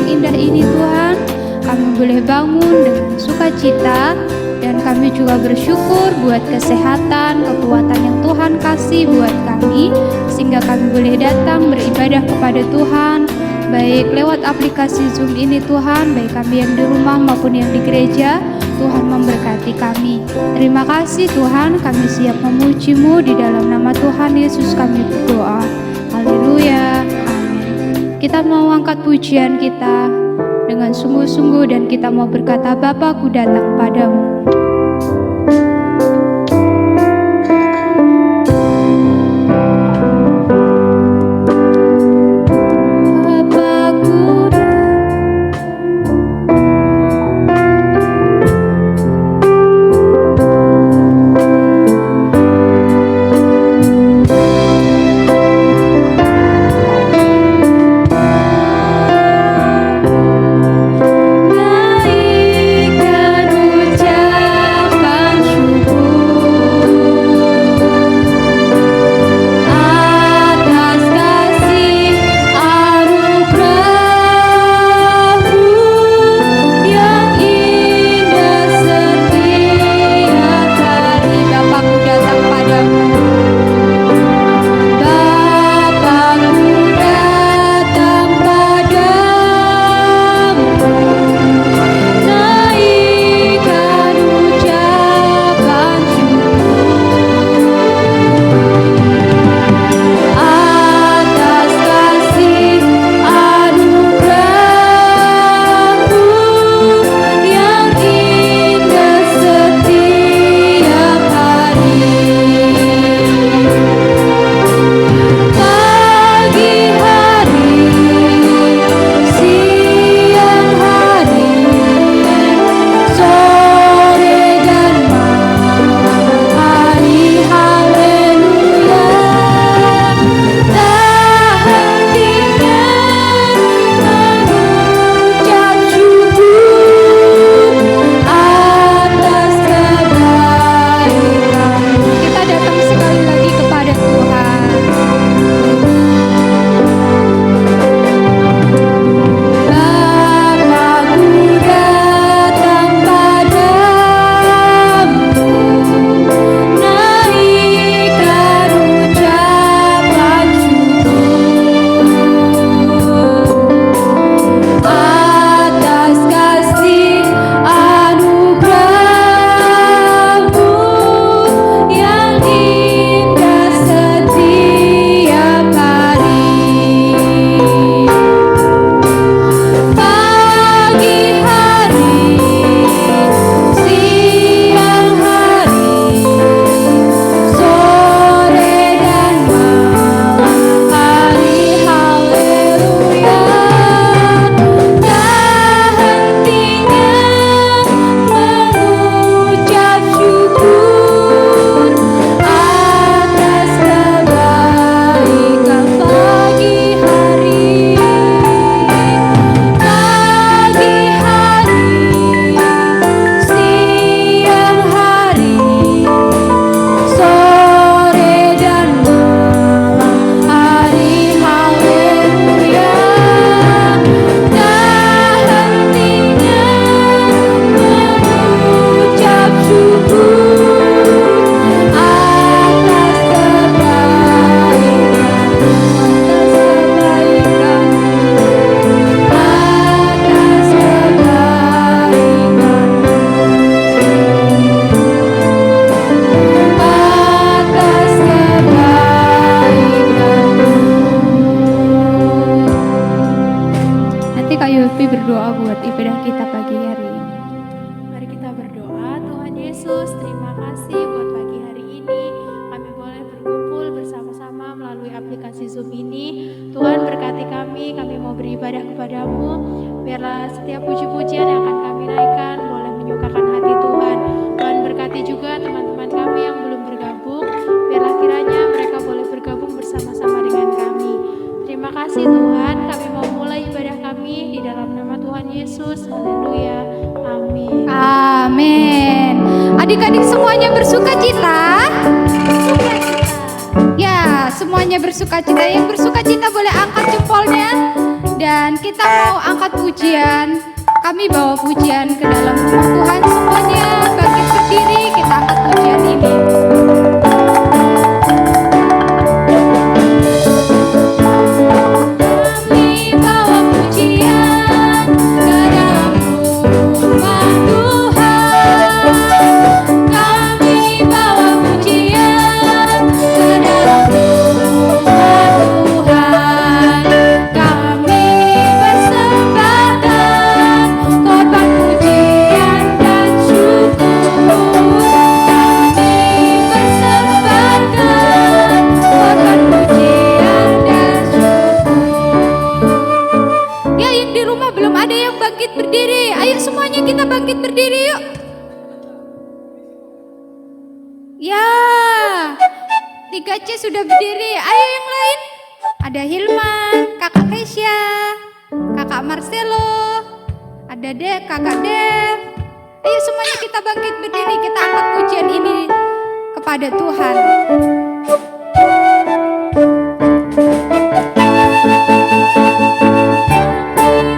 yang indah ini Tuhan, kami boleh bangun dengan sukacita. Dan kami juga bersyukur buat kesehatan, kekuatan yang Tuhan kasih buat kami, sehingga kami boleh datang beribadah kepada Tuhan, baik lewat aplikasi Zoom ini Tuhan, baik kami yang di rumah maupun yang di gereja. Tuhan memberkati kami. Terima kasih Tuhan, kami siap memuji-Mu. Di dalam nama Tuhan Yesus kami berdoa. Haleluya, amin. Kita mau angkat pujian kita dengan sungguh-sungguh dan kita mau berkata, Bapa, ku datang padamu. Berdoa buat ibadah kita pagi hari ini. Mari kita berdoa. Tuhan Yesus, terima kasih buat pagi hari ini kami boleh berkumpul bersama-sama melalui aplikasi Zoom ini. Tuhan berkati kami mau beribadah kepadamu. Biarlah setiap puji-pujian yang akan kami naikkan boleh menyukakan hati Tuhan. Tuhan berkati juga teman-teman kami yang belum bergabung. Biarlah kiranya mereka boleh bergabung bersama-sama dengan kami. Terima kasih Tuhan, kami mau mulai ibadah kami di dalam nama Tuhan Yesus. Haleluya. Amin. Amin. Adik-adik semuanya bersuka cita? Ya, semuanya bersuka cita. Yang bersuka cita boleh angkat jempolnya. Dan kita mau angkat pujian. Kami bawa pujian ke dalam rumah Tuhan. Semuanya bangkit berdiri, kita angkat pujian ini. Kami bawa pujian ke dalam rumah Tuhan. Kami bawa pujian ke dalam rumah Tuhan. Kami persembahkan korban pujian dan syukur. Kami persembahkan korban pujian dan syukur. Ya, yang di rumah belum ada yang bangkit berdiri. Ayo semuanya kita bangkit berdiri yuk. Ya, 3C sudah berdiri. Ayo yang lain. Ada Hilman, kakak Keisha, kakak Marcelo, ada kakak Dev. Ayo semuanya kita bangkit berdiri. Kita angkat pujian ini kepada Tuhan.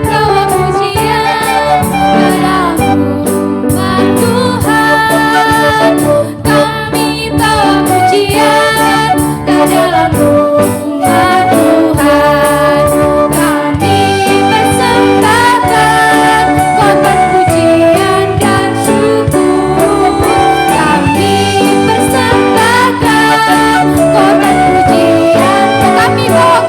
Bawa pujian ke dalam rumah Tuhan. Kami bawa pujian ke dalam rumah Tuhan. Kami persembahkan korban pujian dan syukur. Kami persembahkan korban pujian. Kami bawa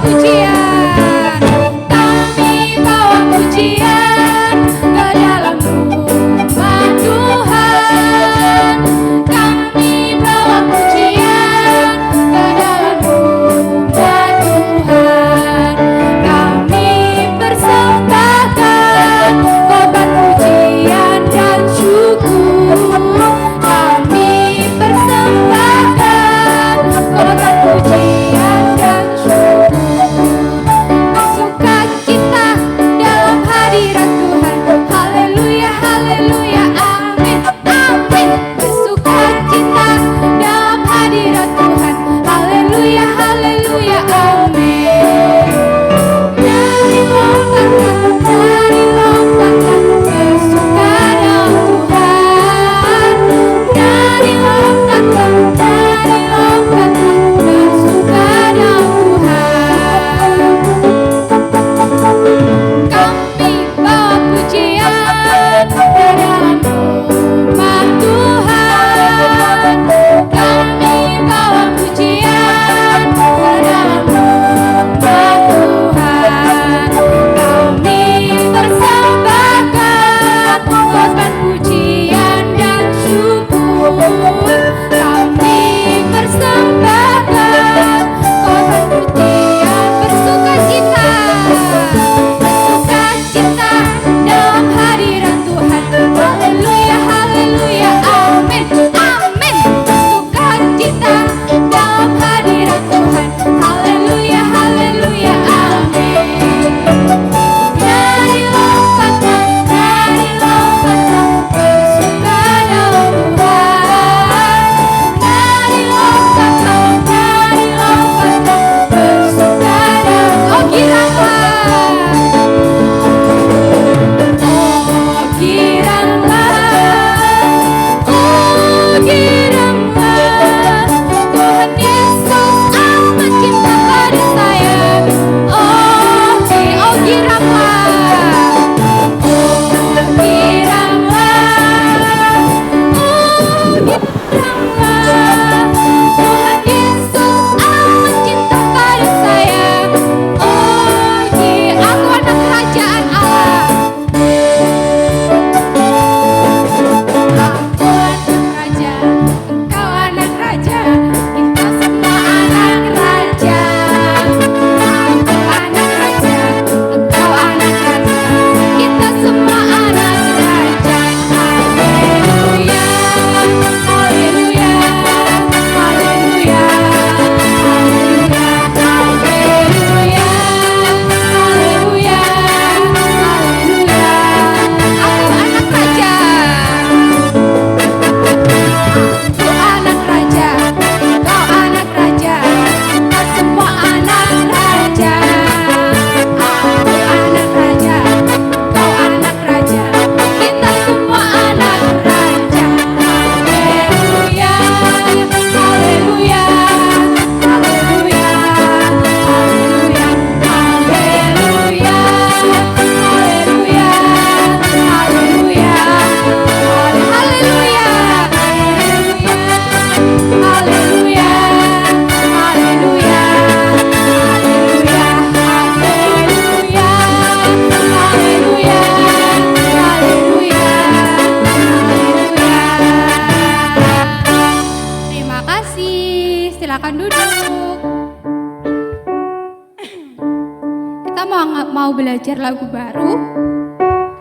mau belajar lagu baru.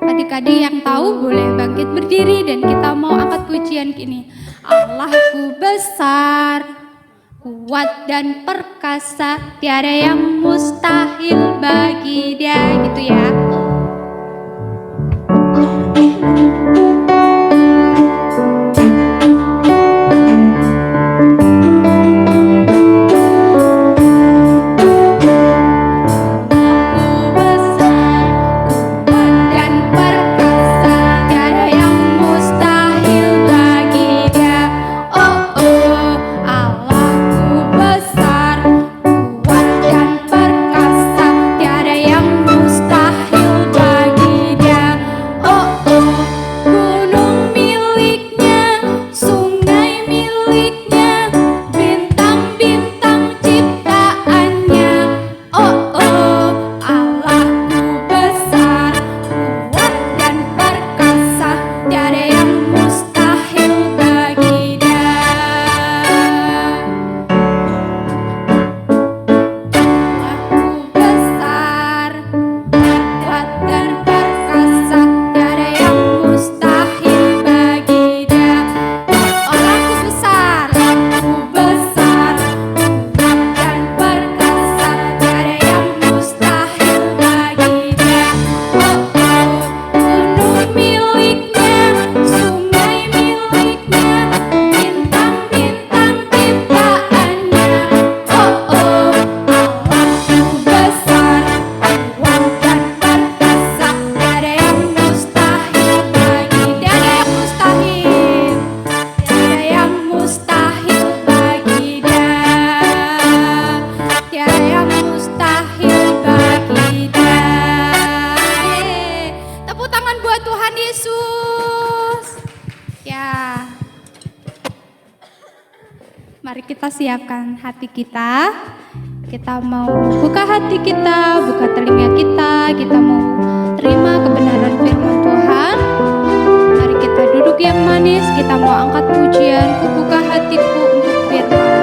Adik-adik yang tahu boleh bangkit berdiri dan kita mau angkat pujian gini. Allahku besar, kuat dan perkasa, tiada yang mustahil bagi Dia, gitu ya. Mari kita siapkan hati kita. Kita mau buka hati kita, buka telinga kita mau terima kebenaran firman Tuhan. Mari kita duduk yang manis, kita mau angkat pujian, ku buka hatiku untuk firman.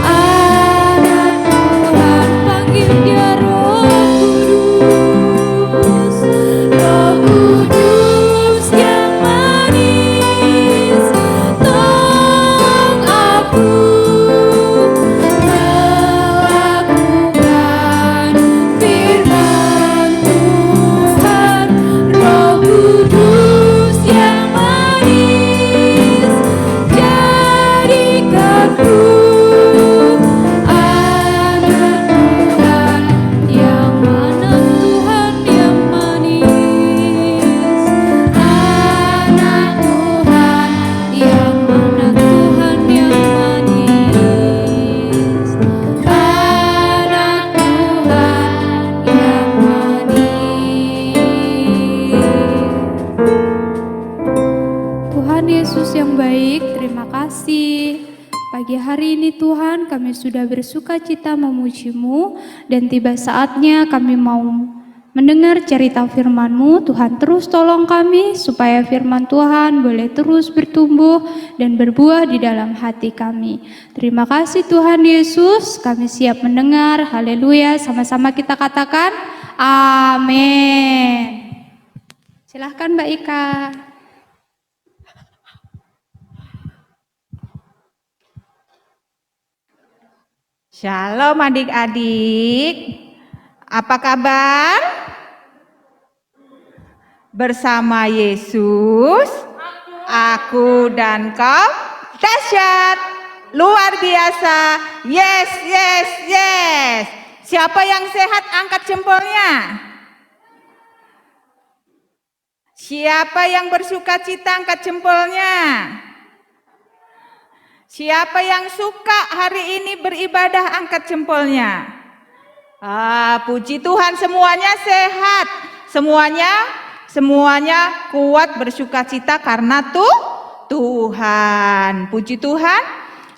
Anak Tuhan, panggil Dia Roh Tuhan, kami sudah bersuka cita memuji-Mu, dan tiba saatnya kami mau mendengar cerita firman-Mu. Tuhan, terus tolong kami supaya firman Tuhan boleh terus bertumbuh dan berbuah di dalam hati kami. Terima kasih Tuhan Yesus, kami siap mendengar. Haleluya, sama-sama kita katakan amin. Silahkan Mbak Ika. Shalom adik-adik, apa kabar? Bersama Yesus, aku dan kau dahsyat, luar biasa, yes, yes, yes. Siapa yang sehat angkat jempolnya? Siapa yang bersuka cita angkat jempolnya? Siapa yang suka hari ini beribadah angkat jempolnya. Puji Tuhan, semuanya sehat. Semuanya kuat bersuka cita karena Tuhan. Puji Tuhan.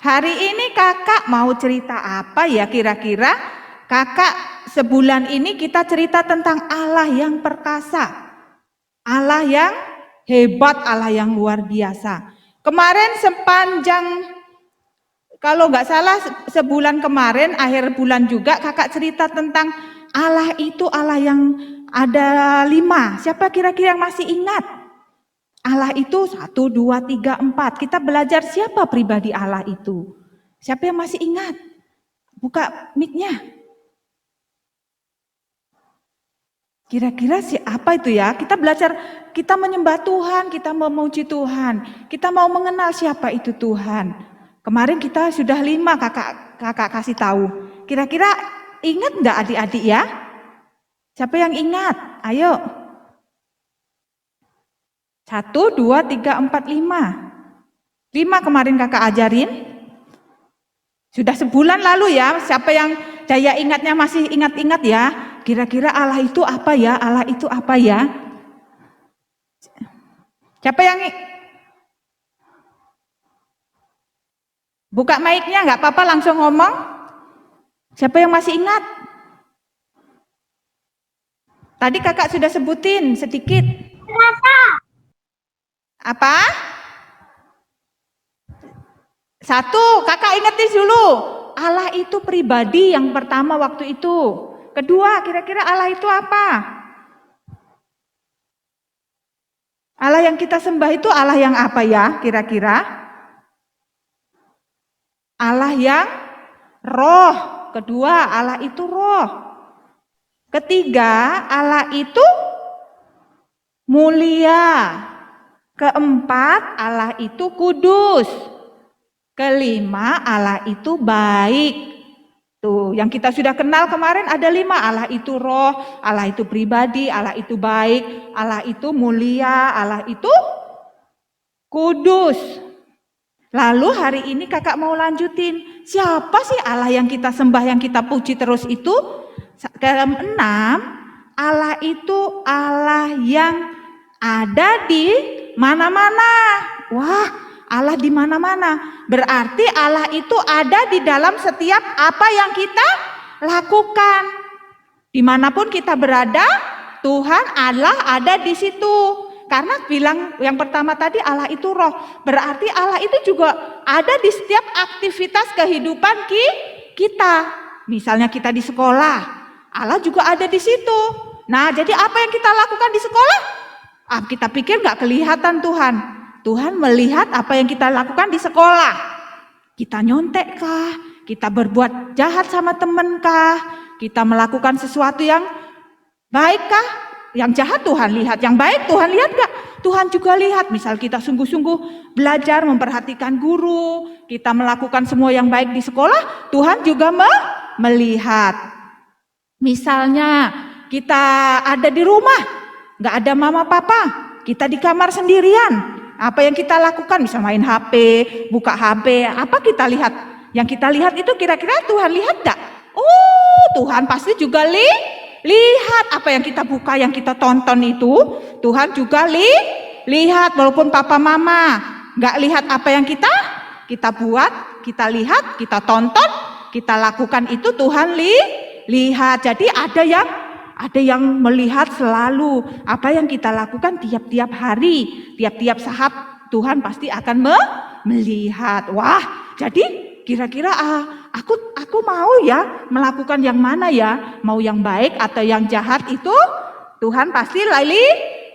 Hari ini kakak mau cerita apa ya kira-kira? Kakak sebulan ini kita cerita tentang Allah yang perkasa. Allah yang hebat, Allah yang luar biasa. Kemarin sepanjang, kalau nggak salah sebulan kemarin, akhir bulan juga kakak cerita tentang Allah itu Allah yang ada 5. Siapa kira-kira yang masih ingat? Allah itu 1, 2, 3, 4. Kita belajar siapa pribadi Allah itu. Siapa yang masih ingat? Buka mic-nya. Kira-kira apa itu ya? Kita belajar, kita menyembah Tuhan, kita memuji Tuhan. Kita mau mengenal siapa itu Tuhan. Kemarin kita sudah 5 kakak kasih tahu. Kira-kira ingat enggak adik-adik ya? Siapa yang ingat? Ayo. 1, 2, 3, 4, 5. 5 kemarin kakak ajarin. Sudah sebulan lalu ya. Siapa yang daya ingatnya masih ingat-ingat ya? Kira-kira Allah itu apa ya? Allah itu apa ya? Siapa yang buka mic-nya, nggak apa-apa, langsung ngomong. Siapa yang masih ingat? Tadi kakak sudah sebutin sedikit. Apa? 1, kakak ingetin dulu. Allah itu pribadi yang pertama waktu itu. Kedua, kira-kira Allah itu apa? Allah yang kita sembah itu Allah yang apa ya kira-kira? Allah yang roh. Kedua, Allah itu roh. Ketiga, Allah itu mulia. Keempat, Allah itu kudus. Kelima, Allah itu baik. Tuh, yang kita sudah kenal kemarin ada 5. Allah itu roh, Allah itu pribadi, Allah itu baik, Allah itu mulia, Allah itu kudus. Lalu hari ini kakak mau lanjutin, siapa sih Allah yang kita sembah, yang kita puji terus itu? Ke-6, Allah itu Allah yang ada di mana-mana. Wah, Allah di mana-mana. Berarti Allah itu ada di dalam setiap apa yang kita lakukan. Dimanapun kita berada, Tuhan Allah ada di situ. Karena bilang yang pertama tadi Allah itu roh, berarti Allah itu juga ada di setiap aktivitas kehidupan kita. Misalnya kita di sekolah, Allah juga ada di situ. Nah, jadi apa yang kita lakukan di sekolah? Kita pikir nggak kelihatan Tuhan. Tuhan melihat apa yang kita lakukan di sekolah. Kita nyontek kah? Kita berbuat jahat sama teman kah? Kita melakukan sesuatu yang baik kah? Yang jahat Tuhan lihat, yang baik Tuhan lihat gak? Tuhan juga lihat. Misal kita sungguh-sungguh belajar memperhatikan guru, kita melakukan semua yang baik di sekolah, Tuhan juga melihat. Misalnya kita ada di rumah, gak ada mama papa, kita di kamar sendirian, apa yang kita lakukan? Bisa main HP, buka HP, apa kita lihat? Yang kita lihat itu kira-kira Tuhan lihat gak? Oh, Tuhan pasti juga lihat apa yang kita buka, yang kita tonton itu, Tuhan juga lihat. Walaupun papa mama nggak lihat apa yang kita buat, kita lihat, kita tonton, kita lakukan itu Tuhan lihat. Jadi ada yang melihat selalu apa yang kita lakukan tiap-tiap hari, tiap-tiap saat Tuhan pasti akan melihat. Wah, jadi kira-kira aku mau ya melakukan yang mana ya? Mau yang baik atau yang jahat itu Tuhan pasti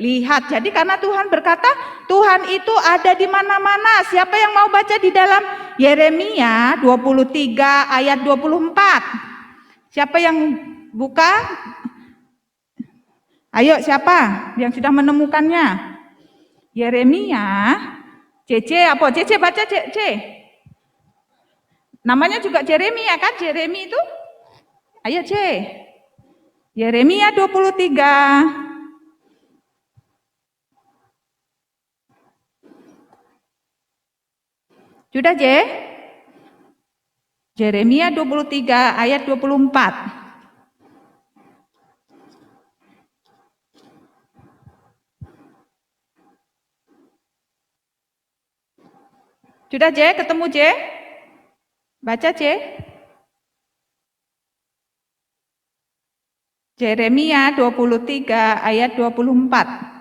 lihat. Jadi karena Tuhan berkata, Tuhan itu ada di mana-mana. Siapa yang mau baca di dalam Yeremia 23 ayat 24? Siapa yang buka? Ayo, siapa yang sudah menemukannya? Yeremia, Cece apa? Cece baca Cece. Namanya juga Jeremia kan? Jeremi itu. Ayo C. Yeremia 23. Sudah J? Yeremia 23 ayat 24. Sudah J? Ketemu J? Baca J. Yeremia 23 ayat 24.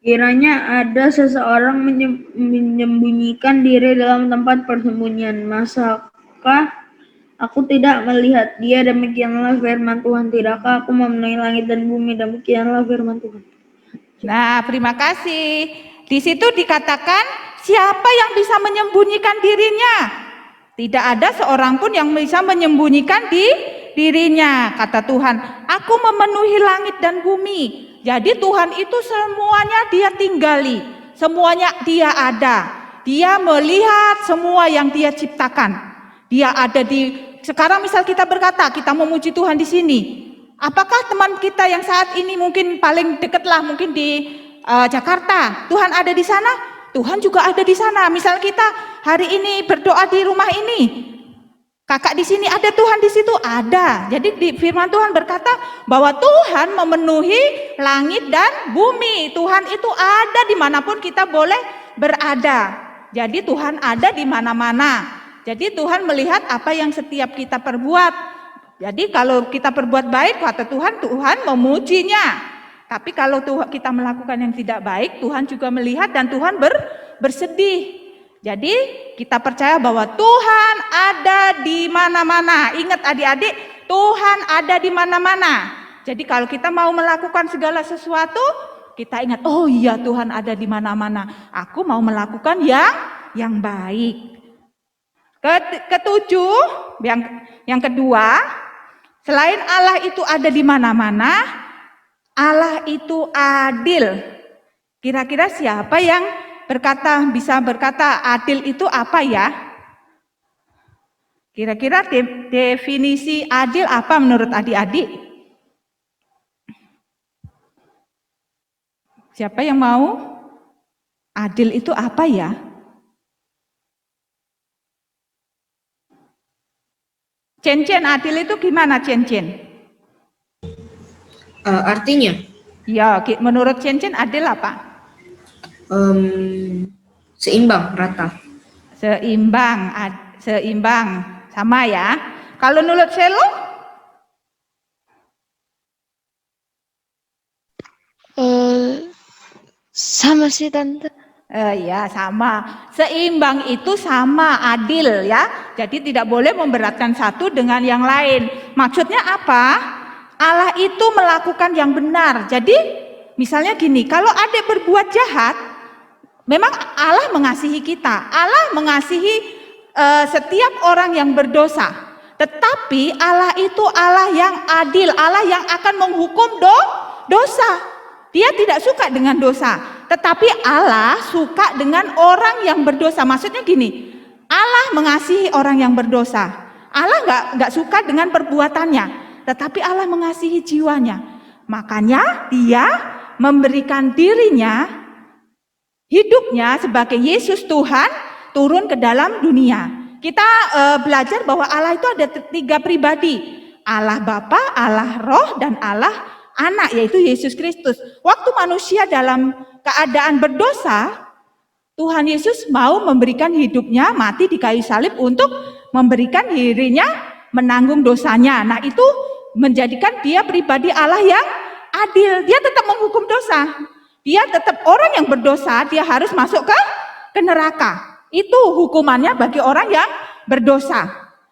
Kiranya ada seseorang menyembunyikan diri dalam tempat persembunyian, masakah aku tidak melihat dia? Demikianlah firman Tuhan. Tidakkah aku memenuhi langit dan bumi? Demikianlah firman Tuhan. Nah, terima kasih. Di situ dikatakan, siapa yang bisa menyembunyikan dirinya? Tidak ada seorang pun yang bisa menyembunyikan dirinya, kata Tuhan. Aku memenuhi langit dan bumi. Jadi Tuhan itu semuanya dia tinggali, semuanya dia ada. Dia melihat semua yang dia ciptakan. Dia ada sekarang misal kita berkata, kita memuji Tuhan di sini. Apakah teman kita yang saat ini mungkin paling dekatlah mungkin di Jakarta, Tuhan ada di sana? Tuhan juga ada di sana. Misal kita hari ini berdoa di rumah ini, kakak di sini ada, Tuhan di situ ada. Jadi di firman Tuhan berkata bahwa Tuhan memenuhi langit dan bumi. Tuhan itu ada dimanapun kita boleh berada. Jadi Tuhan ada di mana-mana. Jadi Tuhan melihat apa yang setiap kita perbuat. Jadi kalau kita perbuat baik, kata Tuhan, Tuhan memujinya. Tapi kalau kita melakukan yang tidak baik, Tuhan juga melihat dan Tuhan bersedih. Jadi kita percaya bahwa Tuhan ada di mana-mana. Ingat adik-adik, Tuhan ada di mana-mana. Jadi kalau kita mau melakukan segala sesuatu, kita ingat, oh iya Tuhan ada di mana-mana. Aku mau melakukan yang baik. Ketujuh, yang kedua, selain Allah itu ada di mana-mana, Allah itu adil. Kira-kira siapa yang bisa berkata adil itu apa ya? Kira-kira definisi adil apa menurut adik-adik? Siapa yang mau? Adil itu apa ya? Cen-cen, adil itu gimana Cen-cen? Artinya? Ya, menurut Cen-cen adil apa? Seimbang, rata. Seimbang, sama ya. Kalau menurut Selo? Sama sih Tante. Ya sama. Seimbang itu sama, adil ya. Jadi tidak boleh memberatkan satu dengan yang lain. Maksudnya apa? Allah itu melakukan yang benar. Jadi misalnya gini, kalau adik berbuat jahat, memang Allah mengasihi kita. Allah mengasihi setiap orang yang berdosa. Tetapi Allah itu Allah yang adil, Allah yang akan menghukum dosa. Dia tidak suka dengan dosa. Tetapi Allah suka dengan orang yang berdosa. Maksudnya gini, Allah mengasihi orang yang berdosa. Allah nggak suka dengan perbuatannya. Tetapi Allah mengasihi jiwanya. Makanya dia memberikan dirinya, hidupnya sebagai Yesus Tuhan turun ke dalam dunia. Kita belajar bahwa Allah itu ada 3 pribadi. Allah Bapa, Allah Roh, dan Allah Anak, yaitu Yesus Kristus. Waktu manusia dalam keadaan berdosa, Tuhan Yesus mau memberikan hidupnya mati di kayu salib untuk memberikan dirinya menanggung dosanya. Nah, itu menjadikan dia pribadi Allah yang adil. Dia tetap menghukum dosa. Dia tetap orang yang berdosa, dia harus masuk ke neraka. Itu hukumannya bagi orang yang berdosa.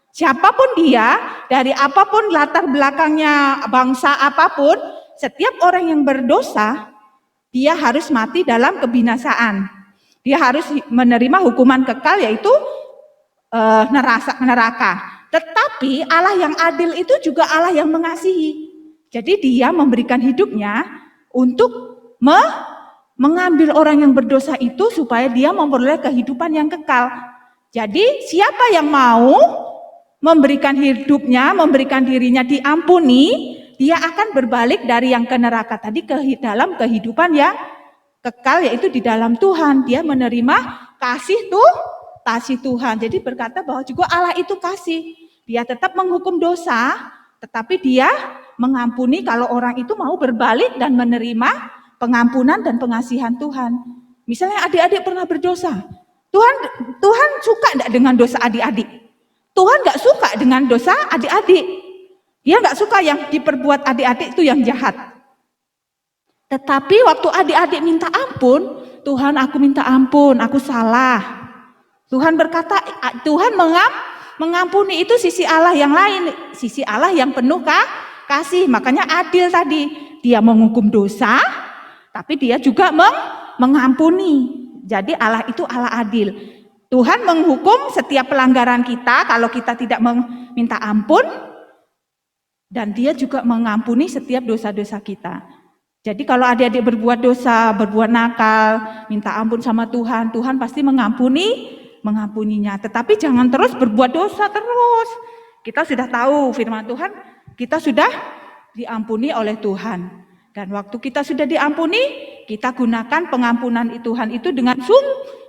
Siapapun dia, dari apapun latar belakangnya, bangsa apapun, setiap orang yang berdosa, dia harus mati dalam kebinasaan. Dia harus menerima hukuman kekal, yaitu neraka. Tetapi Allah yang adil itu juga Allah yang mengasihi. Jadi dia memberikan hidupnya untuk mengambil orang yang berdosa itu supaya dia memperoleh kehidupan yang kekal. Jadi siapa yang mau memberikan hidupnya, memberikan dirinya diampuni, dia akan berbalik dari yang ke neraka tadi ke dalam kehidupan yang kekal, yaitu di dalam Tuhan. Dia menerima kasih Tuhan. Jadi berkata bahwa juga Allah itu kasih. Dia tetap menghukum dosa, tetapi dia mengampuni kalau orang itu mau berbalik dan menerima pengampunan dan pengasihan Tuhan. Misalnya adik-adik pernah berdosa, Tuhan suka enggak dengan dosa adik-adik? Tuhan enggak suka dengan dosa adik-adik. Dia enggak suka yang diperbuat adik-adik itu yang jahat. Tetapi waktu adik-adik minta ampun, Tuhan aku minta ampun, aku salah. Tuhan berkata, Tuhan mengampuni, itu sisi Allah yang lain, sisi Allah yang penuh kasih. Makanya adil tadi, dia menghukum dosa, tapi dia juga mengampuni. Jadi Allah itu Allah adil. Tuhan menghukum setiap pelanggaran kita kalau kita tidak meminta ampun, dan dia juga mengampuni setiap dosa-dosa kita. Jadi kalau adik-adik berbuat dosa, berbuat nakal, minta ampun sama Tuhan, Tuhan pasti mengampuninya. Tetapi jangan terus berbuat dosa terus. Kita sudah tahu firman Tuhan, kita sudah diampuni oleh Tuhan. Dan waktu kita sudah diampuni, kita gunakan pengampunan Tuhan itu dengan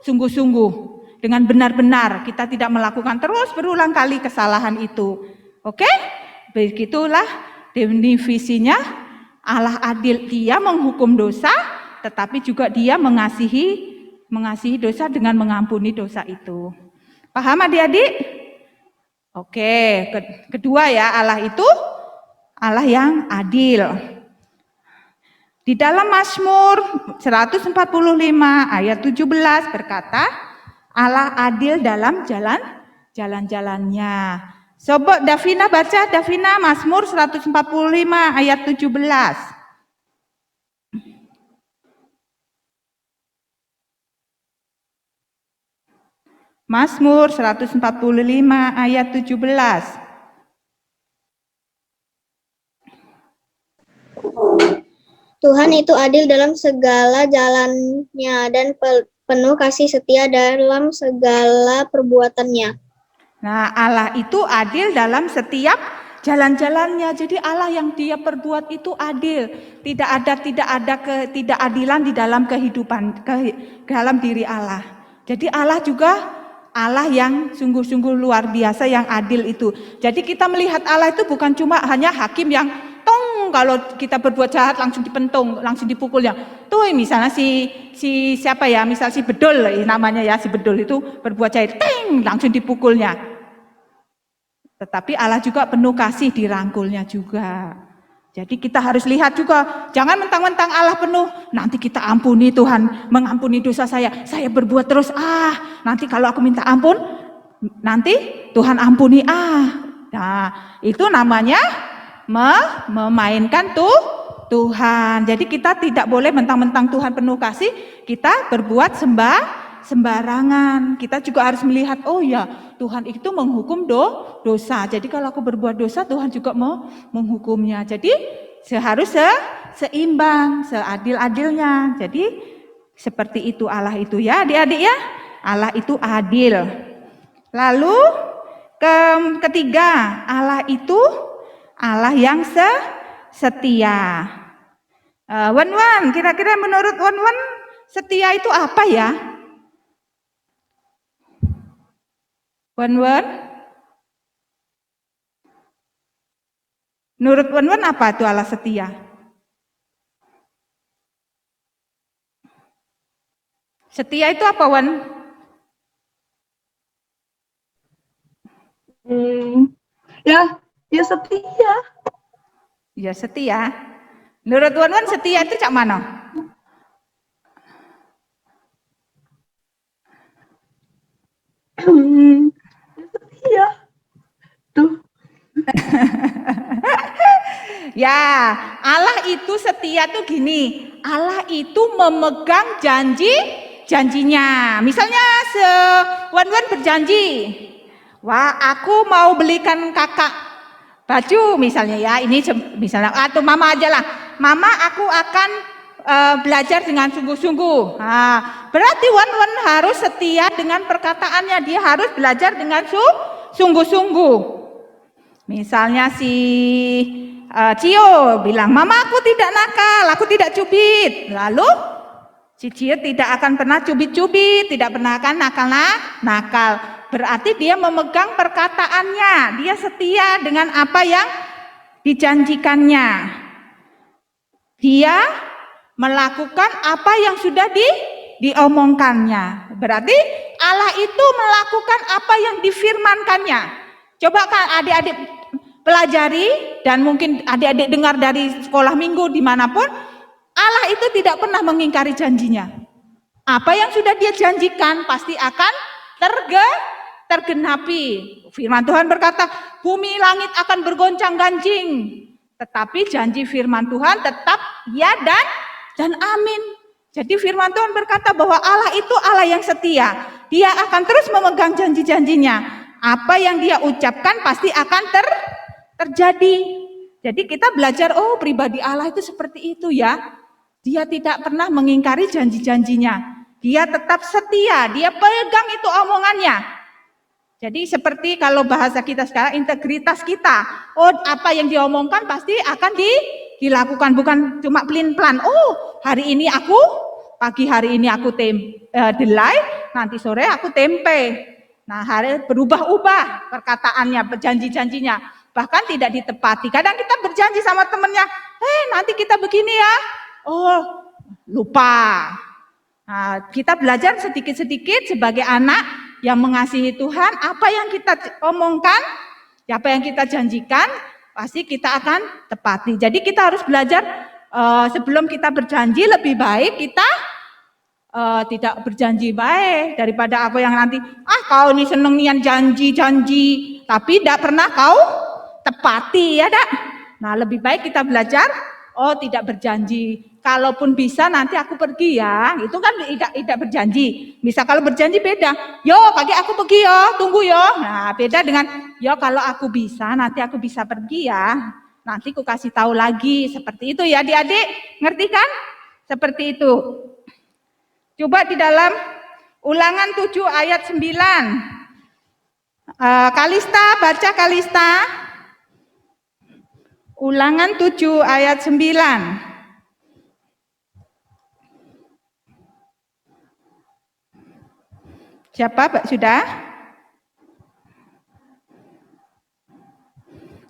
sungguh-sungguh. Dengan benar-benar, kita tidak melakukan terus berulang kali kesalahan itu. Oke? Begitulah definisinya Allah adil. Dia menghukum dosa, tetapi juga dia mengasihi dosa dengan mengampuni dosa itu. Paham adik-adik? Oke, kedua ya, Allah itu Allah yang adil. Di dalam Mazmur 145 ayat 17 berkata, Allah adil dalam jalan-jalannya. Sobat Davina baca, Davina, Mazmur 145 ayat 17. Mazmur 145 ayat 17. Tuhan itu adil dalam segala jalannya dan penuh kasih setia dalam segala perbuatannya. Nah, Allah itu adil dalam setiap jalan-jalannya. Jadi Allah yang dia perbuat itu adil. Tidak ada ketidakadilan di dalam kehidupan, dalam diri Allah. Jadi Allah juga Allah yang sungguh-sungguh luar biasa, yang adil itu. Jadi kita melihat Allah itu bukan cuma hanya hakim yang kalau kita berbuat jahat langsung dipentung, langsung dipukul ya. Tuh misalnya si siapa ya, misal si bedul namanya ya, si bedul itu berbuat jahat, langsung dipukulnya. Tetapi Allah juga penuh kasih, dirangkulnya juga. Jadi kita harus lihat juga, jangan mentang-mentang Allah penuh, nanti kita ampuni, Tuhan mengampuni dosa saya berbuat terus, nanti kalau aku minta ampun, nanti Tuhan ampuni, Nah, itu namanya memainkan Tuhan. Jadi kita tidak boleh mentang-mentang Tuhan penuh kasih, kita berbuat sembarangan. Kita juga harus melihat, oh ya, Tuhan itu menghukum dosa. Jadi kalau aku berbuat dosa, Tuhan juga mau menghukumnya. Jadi harus seimbang, seadil-adilnya. Jadi seperti itu Allah itu ya, adik-adik ya. Allah itu adil. Lalu ketiga, Allah itu Allah yang setia. Wan, kira-kira menurut Wan, setia itu apa ya? Wan? Menurut Wan apa itu Allah setia? Setia itu apa, Wan? Ya setia. Ya setia. Menurut Wan setia itu cak mana? Setia. Tuh. Ya, Allah itu setia tuh gini. Allah itu memegang janjinya. Misalnya Wan berjanji, wah aku mau belikan kakak baju misalnya ya. Ini misalnya atau mama aja lah. Mama aku akan belajar dengan sungguh-sungguh. Nah, berarti Wan harus setia dengan perkataannya. Dia harus belajar dengan sungguh-sungguh. Misalnya si Cio bilang, mama aku tidak nakal, aku tidak cubit. Lalu si Cio tidak akan pernah cubit-cubit, tidak pernah akan nakal. Berarti dia memegang perkataannya, dia setia dengan apa yang dijanjikannya. Dia melakukan apa yang sudah diomongkannya. Berarti Allah itu melakukan apa yang difirmankannya. Coba kan adik-adik pelajari dan mungkin adik-adik dengar dari sekolah minggu dimanapun, Allah itu tidak pernah mengingkari janjinya. Apa yang sudah dia janjikan pasti akan tergenapi. Firman Tuhan berkata, bumi langit akan bergoncang-ganjing, tetapi janji firman Tuhan tetap ya dan amin. Jadi firman Tuhan berkata bahwa Allah itu Allah yang setia. Dia akan terus memegang janji-janjinya. Apa yang dia ucapkan pasti akan terjadi. Jadi kita belajar, oh pribadi Allah itu seperti itu ya. Dia tidak pernah mengingkari janji-janjinya. Dia tetap setia, dia pegang itu omongannya. Jadi seperti kalau bahasa kita sekarang, integritas kita. Oh apa yang diomongkan pasti akan dilakukan, bukan cuma pelin-pelan. Oh pagi hari ini aku delai, nanti sore aku tempe. Nah, hari berubah-ubah perkataannya, janji-janjinya, bahkan tidak ditepati. Kadang kita berjanji sama temennya, nanti kita begini ya. Oh, lupa. Nah, kita belajar sedikit-sedikit sebagai anak yang mengasihi Tuhan, apa yang kita omongkan, apa yang kita janjikan, pasti kita akan tepati. Jadi kita harus belajar sebelum kita berjanji, lebih baik kita tidak berjanji baik daripada apa yang nanti kau ini seneng nian janji tapi tidak pernah kau tepati ya dak. Nah lebih baik kita belajar tidak berjanji, kalaupun bisa nanti aku pergi ya, itu kan tidak berjanji. Bisa kalau berjanji beda, yo pagi aku pergi yo, tunggu yo. Nah beda dengan yo kalau aku bisa nanti aku bisa pergi ya, nanti aku kasih tahu lagi. Seperti itu ya adik-adik, ngerti kan? Seperti itu. Coba di dalam Ulangan 7 ayat 9. Kalista, baca Kalista. Ulangan 7 ayat 9. Siapa Pak sudah?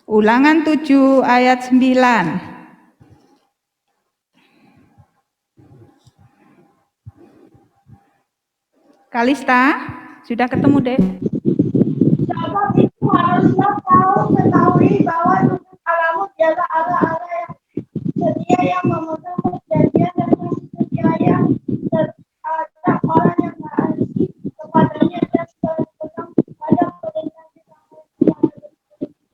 Ulangan 7 ayat 9. Kalista, sudah ketemu deh. Sahabat itu haruslah kau ketahui bahwa Tuhan Allahmu dialah Allah yang setia, yang memegang perjanjian dan kasih setia yang terhadap orang yang mengasihi kepadanya dan selalu pegang pada perintahnya.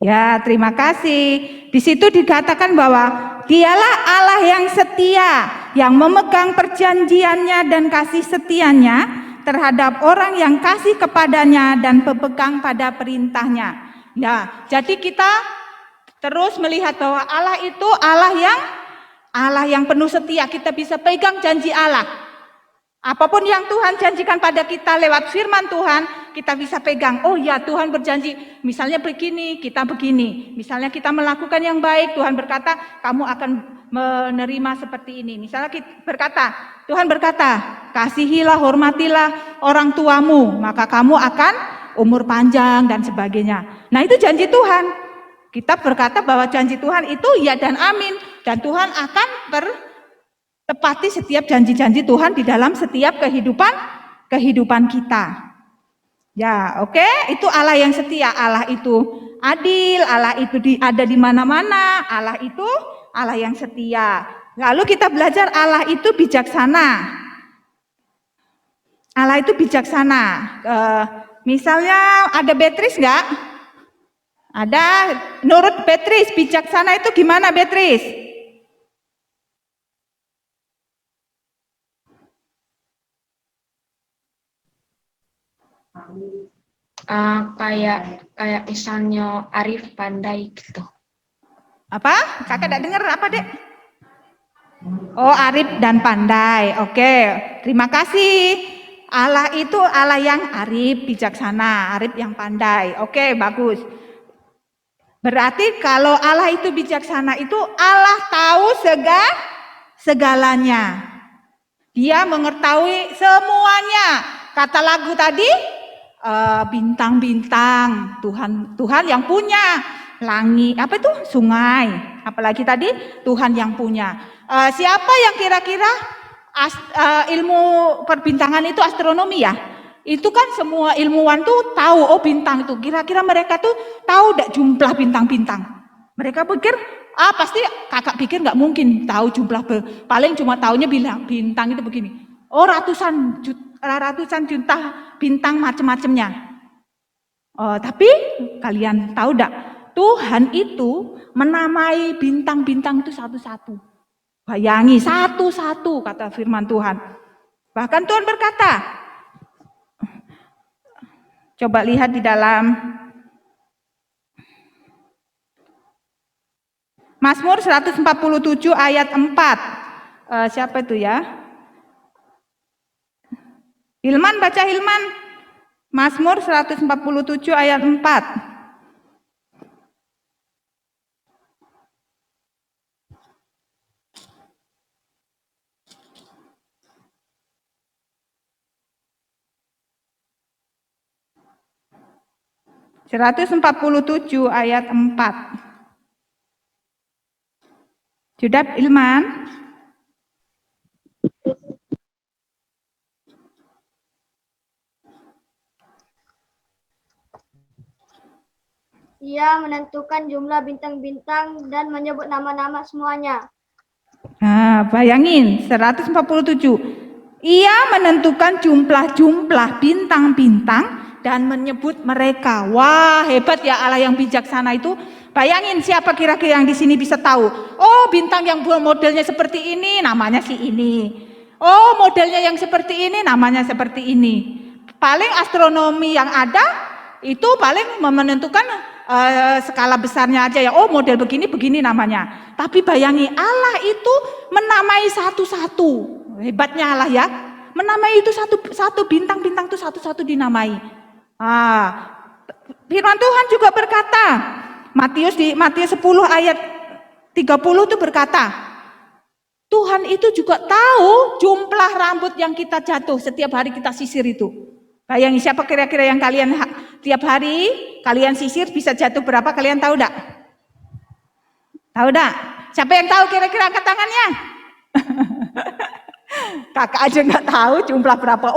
Ya, terima kasih. Di situ dikatakan bahwa dialah Allah yang setia, yang memegang perjanjiannya dan kasih setianya terhadap orang yang kasih kepadanya dan berpegang pada perintahnya. Nah, jadi kita terus melihat bahwa Allah itu Allah yang penuh setia. Kita bisa pegang janji Allah. Apapun yang Tuhan janjikan pada kita lewat firman Tuhan, kita bisa pegang. Oh ya, Tuhan berjanji, misalnya begini, kita begini. Misalnya kita melakukan yang baik, Tuhan berkata, kamu akan menerima seperti ini. Misalnya kita Tuhan berkata, kasihilah, hormatilah orang tuamu, maka kamu akan umur panjang dan sebagainya. Nah itu janji Tuhan. Kita berkata bahwa janji Tuhan itu ya dan amin. Dan Tuhan akan bertepati setiap janji-janji Tuhan di dalam setiap kehidupan kita. Ya, oke, itu Allah yang setia. Allah itu adil, Allah itu ada di mana-mana. Allah itu Allah yang setia. Lalu kita belajar Allah itu bijaksana. Allah itu bijaksana. Misalnya ada Beatrice enggak? Ada. Menurut Beatrice, bijaksana itu gimana Beatrice? Kayak misalnya Arif pandai gitu. Apa? Kakak tidak dengar apa, Dek? Oh, arif dan pandai. Oke, terima kasih. Allah itu Allah yang arif, bijaksana, arif yang pandai. Oke, bagus. Berarti kalau Allah itu bijaksana itu Allah tahu segalanya. Dia mengetahui semuanya. Kata lagu tadi, bintang-bintang, Tuhan yang punya. Langit, apa itu? Sungai. Apalagi tadi Tuhan yang punya. Siapa yang kira-kira ilmu perbintangan itu astronomi ya? Itu kan semua ilmuwan tuh tahu, oh bintang itu. Kira-kira mereka tuh tahu enggak jumlah bintang-bintang? Mereka pikir, pasti kakak pikir nggak mungkin tahu jumlah, paling cuma taunya bilang bintang itu begini. Oh ratusan juta bintang macam-macamnya. Tapi kalian tahu enggak? Tuhan itu menamai bintang-bintang itu satu-satu. Bayangi satu-satu kata firman Tuhan. Bahkan Tuhan berkata, coba lihat di dalam Mazmur 147 ayat 4. Siapa itu ya? Hilman, baca Hilman. Mazmur 147 ayat 4. Seratus 147 ayat 4. Sudah Ilman? Ia menentukan jumlah bintang-bintang dan menyebut nama-nama semuanya. Nah, bayangin 147. Ia menentukan jumlah-jumlah bintang-bintang dan menyebut mereka. Wah, hebat ya Allah yang bijaksana itu. Bayangin siapa kira-kira yang di sini bisa tahu. Oh, bintang yang modelnya seperti ini namanya si ini. Oh, modelnya yang seperti ini namanya seperti ini. Paling astronomi yang ada itu paling menentukan skala besarnya aja ya. Oh, model begini namanya. Tapi bayangi Allah itu menamai satu-satu. Hebatnya Allah ya. Menamai itu satu bintang-bintang itu satu-satu dinamai. Firman Tuhan juga berkata, di Matius 10 ayat 30 itu berkata, Tuhan itu juga tahu jumlah rambut yang kita jatuh setiap hari kita sisir itu. Bayangin siapa kira-kira yang kalian tiap hari kalian sisir bisa jatuh berapa, kalian tahu enggak? Tahu enggak? Siapa yang tahu kira-kira angkat tangannya? Kakak aja nggak tahu jumlah berapa.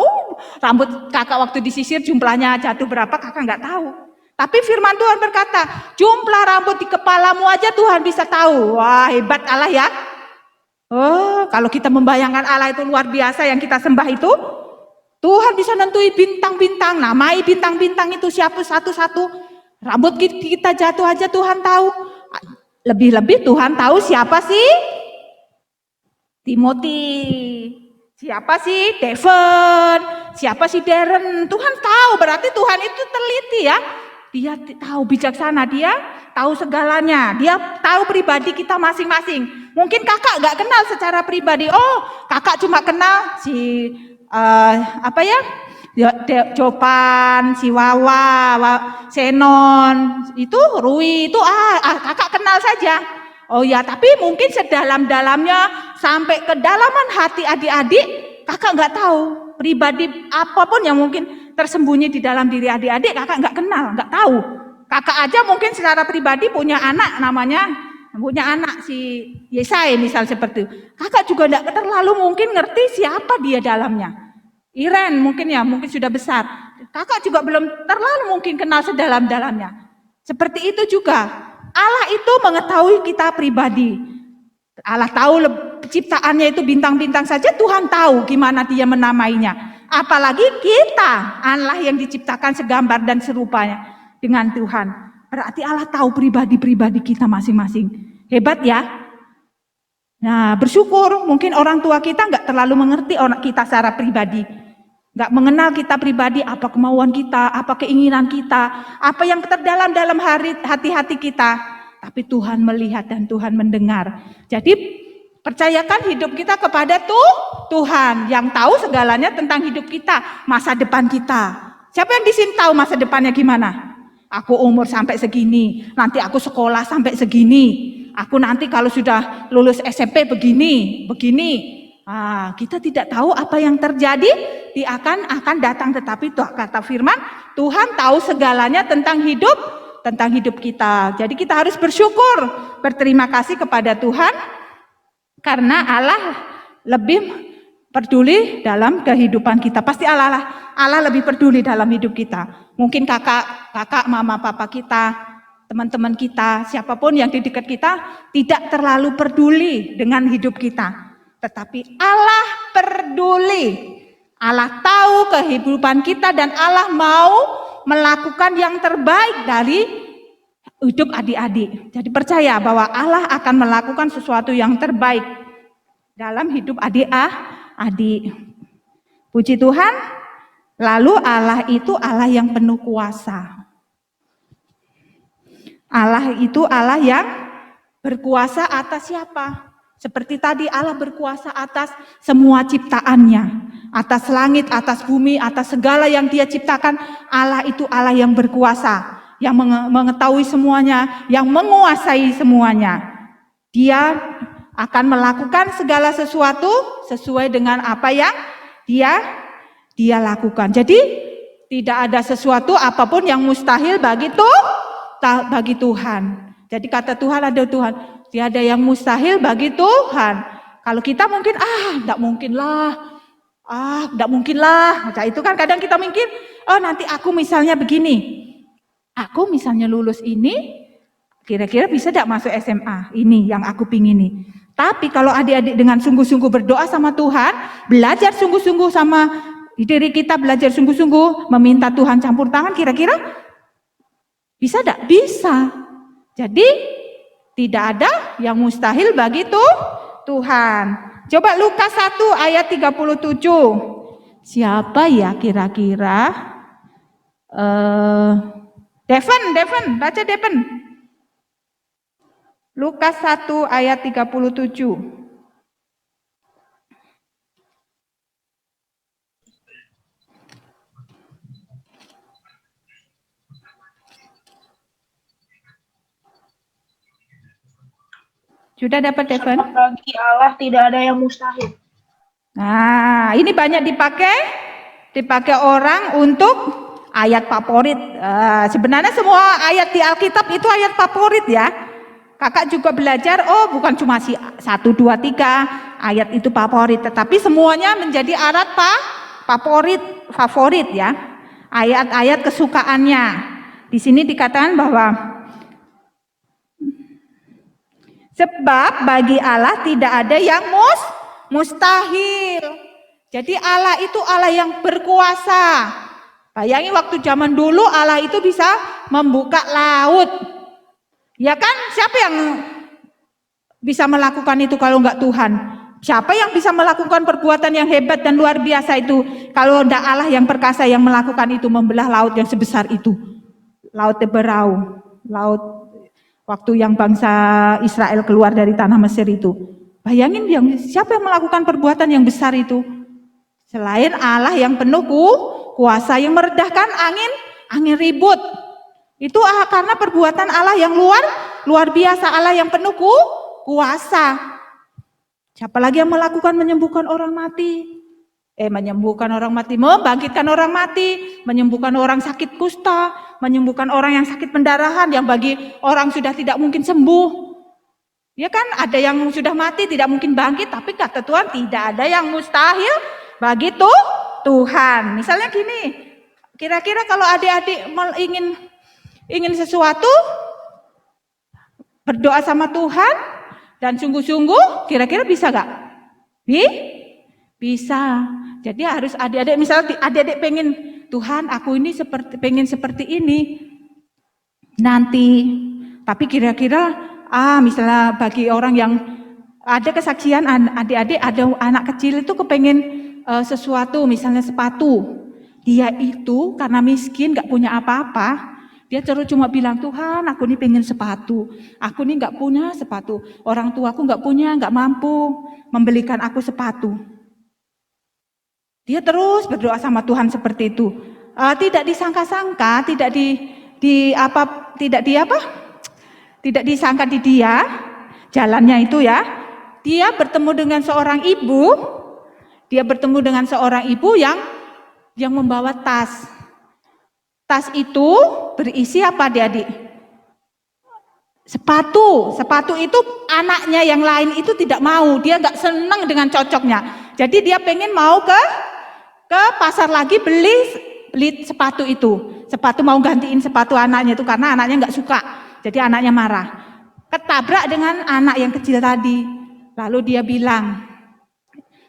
Rambut kakak waktu disisir jumlahnya jatuh berapa kakak nggak tahu. Tapi firman Tuhan berkata, jumlah rambut di kepalamu aja Tuhan bisa tahu. Wah, hebat Allah ya. Oh, kalau kita membayangkan Allah itu luar biasa yang kita sembah itu, Tuhan bisa nentuin bintang-bintang, namai bintang-bintang itu siapa satu-satu. Rambut kita jatuh aja Tuhan tahu. Lebih-lebih Tuhan tahu siapa sih? Timothy, siapa sih Devon, siapa sih Darren, Tuhan tahu, berarti Tuhan itu teliti ya, dia tahu bijaksana, dia tahu segalanya, dia tahu pribadi kita masing-masing. Mungkin kakak gak kenal secara pribadi, kakak cuma kenal si Jopan, si Wawa, Senon, itu Rui, itu kakak kenal saja. Oh ya, tapi mungkin sedalam-dalamnya sampai kedalaman hati adik-adik, kakak nggak tahu pribadi apapun yang mungkin tersembunyi di dalam diri adik-adik, kakak nggak kenal, nggak tahu. Kakak aja mungkin secara pribadi punya anak si Yesaya misal seperti itu. Kakak juga tidak terlalu mungkin ngerti siapa dia dalamnya. Iren mungkin sudah besar. Kakak juga belum terlalu mungkin kenal sedalam-dalamnya. Seperti itu juga. Allah itu mengetahui kita pribadi. Allah tahu ciptaannya itu bintang-bintang saja, Tuhan tahu gimana dia menamainya. Apalagi kita, Allah yang diciptakan segambar dan serupanya dengan Tuhan. Berarti Allah tahu pribadi-pribadi kita masing-masing. Hebat ya. Nah, bersyukur mungkin orang tua kita nggak terlalu mengerti orang kita secara pribadi. Nggak mengenal kita pribadi, apa kemauan kita, apa keinginan kita, apa yang terdalam dalam hati-hati kita. Tapi Tuhan melihat dan Tuhan mendengar. Jadi percayakan hidup kita kepada Tuhan yang tahu segalanya tentang hidup kita, masa depan kita. Siapa yang di sini tahu masa depannya gimana? Aku umur sampai segini, nanti aku sekolah sampai segini. Aku nanti kalau sudah lulus SMP begini. Kita tidak tahu apa yang terjadi, dia akan datang, tetapi kata firman, Tuhan tahu segalanya tentang hidup kita. Jadi kita harus bersyukur, berterima kasih kepada Tuhan. Karena Allah lebih peduli dalam kehidupan kita. Pasti Allah lebih peduli dalam hidup kita. Mungkin kakak, mama, papa kita, teman-teman kita, siapapun yang di dekat kita tidak terlalu peduli dengan hidup kita. Tetapi Allah peduli. Allah tahu kehidupan kita dan Allah mau melakukan yang terbaik dari hidup adik-adik. Jadi percaya bahwa Allah akan melakukan sesuatu yang terbaik dalam hidup adik-adik. Puji Tuhan. Lalu Allah itu Allah yang penuh kuasa. Allah itu Allah yang berkuasa atas siapa? Seperti tadi Allah berkuasa atas semua ciptaannya. Atas langit, atas bumi, atas segala yang dia ciptakan. Allah itu Allah yang berkuasa. Yang mengetahui semuanya, yang menguasai semuanya. Dia akan melakukan segala sesuatu sesuai dengan apa yang dia lakukan. Jadi tidak ada sesuatu apapun yang mustahil bagi Tuhan. Jadi kata Tuhan ada Tuhan, tiada yang mustahil bagi Tuhan. Kalau kita mungkin enggak mungkin lah. Nah, itu kan kadang kita mikir, nanti aku misalnya begini. Aku misalnya lulus ini, kira-kira bisa tidak masuk SMA ini yang aku pingini. Tapi kalau adik-adik dengan sungguh-sungguh berdoa sama Tuhan, belajar sungguh-sungguh sama diri kita, belajar sungguh-sungguh, meminta Tuhan campur tangan, kira-kira bisa tidak? Bisa. Jadi tidak ada yang mustahil bagi Tuhan. Coba Lukas 1 ayat 37. Siapa ya kira-kira? Devon, baca Devon. Lukas 1 ayat 37. Sudah dapat Devon? Bagi Allah tidak ada yang mustahil. Nah, ini banyak dipakai orang untuk ayat favorit. Sebenarnya semua ayat di Alkitab itu ayat favorit ya. Kakak juga belajar, bukan cuma 1, 2, 3 ayat itu favorit, tetapi semuanya menjadi ayat favorit ya. Ayat-ayat kesukaannya. Di sini dikatakan bahwa sebab bagi Allah tidak ada yang mustahil. Jadi Allah itu Allah yang berkuasa. Bayangin waktu zaman dulu Allah itu bisa membuka laut. Ya kan, siapa yang bisa melakukan itu kalau enggak Tuhan? Siapa yang bisa melakukan perbuatan yang hebat dan luar biasa itu kalau enggak Allah yang perkasa yang melakukan itu, membelah laut yang sebesar itu. Laut Teberau, laut waktu yang bangsa Israel keluar dari tanah Mesir itu. Bayangin siapa yang melakukan perbuatan yang besar itu? Selain Allah yang penuh kuasa, yang meredahkan angin ribut. Itu karena perbuatan Allah yang luar biasa, Allah yang penuh kuasa. Siapa lagi yang melakukan menyembuhkan orang mati? menyembuhkan orang mati, membangkitkan orang mati, menyembuhkan orang sakit kusta, menyembuhkan orang yang sakit pendarahan, yang bagi orang sudah tidak mungkin sembuh. Ya kan, ada yang sudah mati tidak mungkin bangkit, tapi kata Tuhan tidak ada yang mustahil bagi Tuhan. Misalnya gini, kira-kira kalau adik-adik ingin sesuatu, berdoa sama Tuhan dan sungguh-sungguh, kira-kira bisa gak? Bisa. Jadi harus adik-adik, misalnya adik-adik pengen, Tuhan aku ini pengen seperti ini nanti. Tapi kira-kira, misalnya bagi orang yang ada kesaksian, adik-adik ada anak kecil itu kepengen sesuatu, misalnya sepatu. Dia itu karena miskin gak punya apa-apa, dia terus cuma bilang, Tuhan aku ini pengen sepatu, aku ini gak punya sepatu, orang tuaku gak punya, gak mampu membelikan aku sepatu. Dia terus berdoa sama Tuhan seperti itu. Tidak disangka-sangka, tidak disangka di dia jalannya itu ya. Dia bertemu dengan seorang ibu. Dia bertemu dengan seorang ibu yang membawa tas. Tas itu berisi apa, Adik-adik? Sepatu. Sepatu itu anaknya yang lain itu tidak mau. Dia nggak senang dengan cocoknya. Jadi dia pengen mau ke pasar lagi beli sepatu itu. Sepatu mau gantiin sepatu anaknya itu karena anaknya nggak suka. Jadi anaknya marah. Ketabrak dengan anak yang kecil tadi. Lalu dia bilang,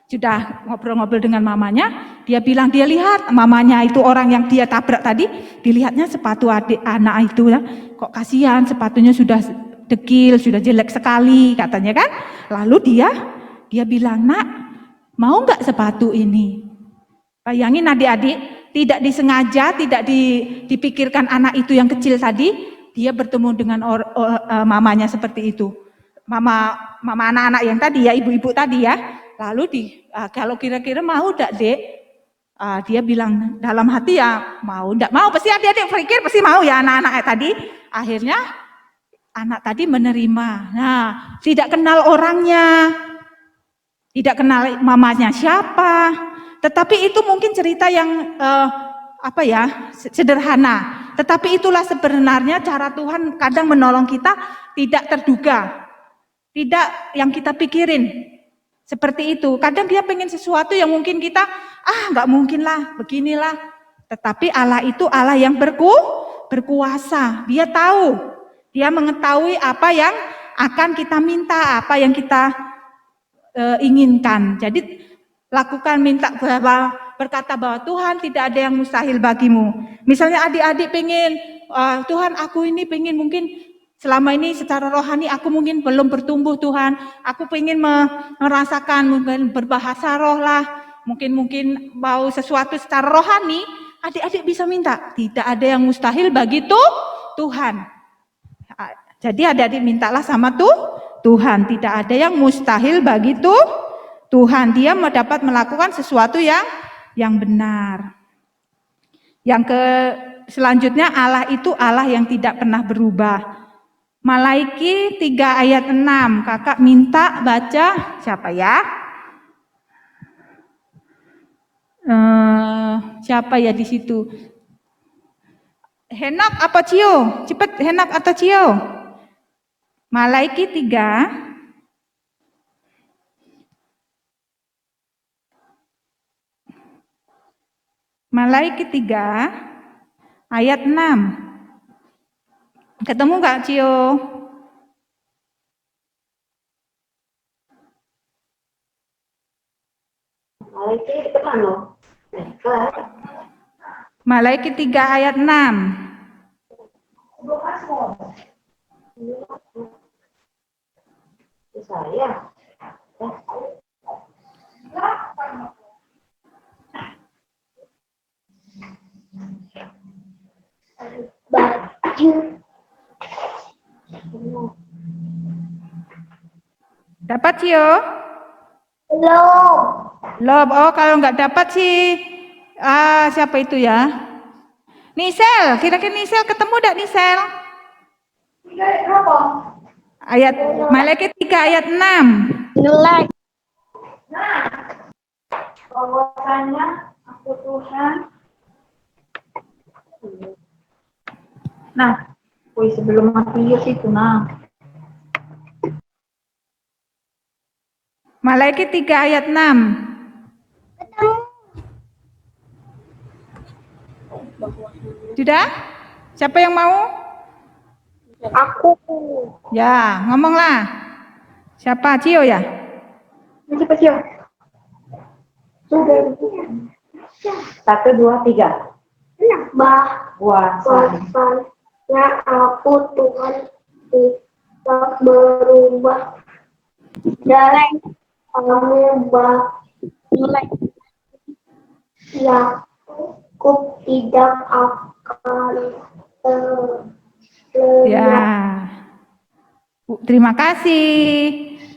sudah ngobrol-ngobrol dengan mamanya, dia bilang dia lihat mamanya itu orang yang dia tabrak tadi, dilihatnya sepatu anak itu ya, kok kasihan sepatunya sudah dekil, sudah jelek sekali katanya kan. Lalu dia bilang, nak mau nggak sepatu ini? Bayangin adik-adik, tidak disengaja, tidak dipikirkan anak itu yang kecil tadi, dia bertemu dengan mamanya seperti itu. Mama anak-anak yang tadi ya, ibu-ibu tadi ya. Lalu kalau kira-kira mau enggak, Dek? Dia bilang dalam hati ya, mau enggak mau, pasti adik-adik pikir pasti mau ya anak-anak tadi. Akhirnya anak tadi menerima. Nah, tidak kenal orangnya. Tidak kenal mamanya siapa. Tetapi itu mungkin cerita yang sederhana. Tetapi itulah sebenarnya cara Tuhan kadang menolong kita tidak terduga. Tidak yang kita pikirin. Seperti itu. Kadang dia pengen sesuatu yang mungkin kita, nggak mungkin lah, beginilah. Tetapi Allah itu Allah yang berkuasa. Dia tahu. Dia mengetahui apa yang akan kita minta, apa yang kita inginkan. Jadi lakukan, berkata bahwa Tuhan tidak ada yang mustahil bagimu. Misalnya adik-adik pengen, Tuhan aku ini pengen mungkin selama ini secara rohani aku mungkin belum bertumbuh Tuhan. Aku pengen merasakan mungkin berbahasa roh lah. Mungkin mau sesuatu secara rohani, adik-adik bisa minta. Tidak ada yang mustahil bagi Tuhan. Jadi adik-adik mintalah sama Tuhan. Tidak ada yang mustahil bagi Tuhan. Dia dapat melakukan sesuatu yang benar. Yang selanjutnya Allah itu Allah yang tidak pernah berubah. Malaiki 3 ayat 6. Kakak minta baca siapa ya? Siapa ya di situ? Henok apa Cio? Cepat Henok atau Cio? Malaiki 3 Malaiki 3 ayat 6. Ketemu enggak Cio? Malaiki itu mana? Malaiki 3 ayat 6. Saya. Baju. Dapat Cio? Belum. Oh kalau nggak dapat sih, siapa itu ya? Nisel, kira-kira Nisel ketemu enggak Nisel? Apa? Ayat Malaiki 3 ayat 6. Jelek. bahwasanya aku Tuhan. Nah, sebelum Matius itu, nah. Malaiki 3 ayat 6. Sudah? Siapa yang mau? Aku. Ya, ngomonglah. Siapa? Cio ya? Siapa sih? Sudah. 1, 2, 3. Bahwasanya aku Tuhan tidak berubah dan kamu Yakub tidak akan Ya. Terima kasih.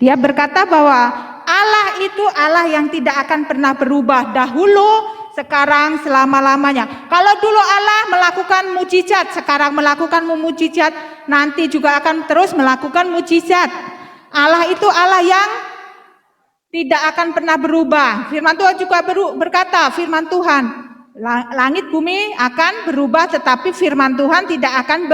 Dia berkata bahwa Allah itu Allah yang tidak akan pernah berubah dahulu, sekarang, selama-lamanya. Kalau dulu Allah melakukan mujizat, sekarang melakukan mujizat, nanti juga akan terus melakukan mujizat. Allah itu Allah yang tidak akan pernah berubah. Firman Tuhan juga berkata, firman Tuhan, langit bumi akan berubah, tetapi firman Tuhan tidak akan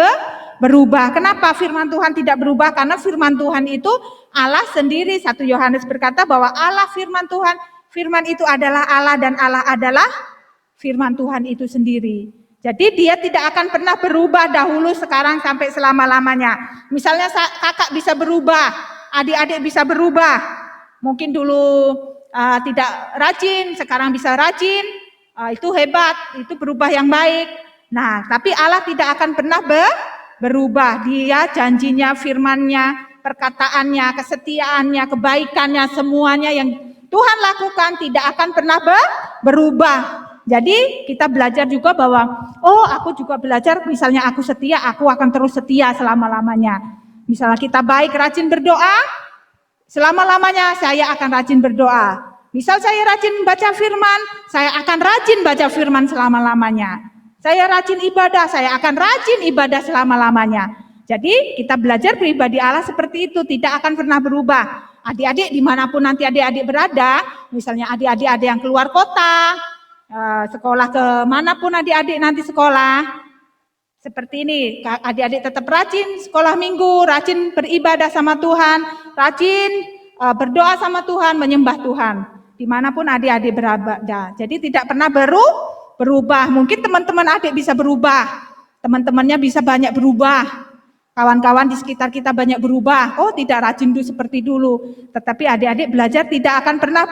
berubah. Kenapa firman Tuhan tidak berubah? Karena firman Tuhan itu Allah sendiri. 1 Yohanes berkata bahwa Allah firman Tuhan, firman itu adalah Allah dan Allah adalah firman Tuhan itu sendiri. Jadi dia tidak akan pernah berubah dahulu, sekarang, sampai selama-lamanya. Misalnya kakak bisa berubah, adik-adik bisa berubah. Mungkin dulu tidak rajin, sekarang bisa rajin. Itu hebat, itu berubah yang baik. Nah, tapi Allah tidak akan pernah berubah. Dia janjinya, firman-Nya, perkataannya, kesetiaannya, kebaikannya, semuanya yang Tuhan lakukan tidak akan pernah berubah. Jadi kita belajar juga bahwa, oh aku juga belajar, misalnya aku setia, aku akan terus setia selama-lamanya. Misalnya kita baik, rajin berdoa, selama-lamanya saya akan rajin berdoa. Misal saya rajin baca firman, saya akan rajin baca firman selama-lamanya. Saya rajin ibadah, saya akan rajin ibadah selama-lamanya. Jadi kita belajar pribadi Allah seperti itu, tidak akan pernah berubah. Adik-adik dimanapun nanti adik-adik berada, misalnya adik-adik ada yang keluar kota, sekolah kemanapun adik-adik nanti sekolah, seperti ini, adik-adik tetap rajin sekolah minggu, rajin beribadah sama Tuhan, rajin berdoa sama Tuhan, menyembah Tuhan, dimanapun adik-adik berada. Jadi tidak pernah berubah. Mungkin teman-teman adik bisa berubah, teman-temannya bisa banyak berubah, kawan-kawan di sekitar kita banyak berubah. Oh, tidak rajin dulu seperti dulu. Tetapi adik-adik belajar tidak akan pernah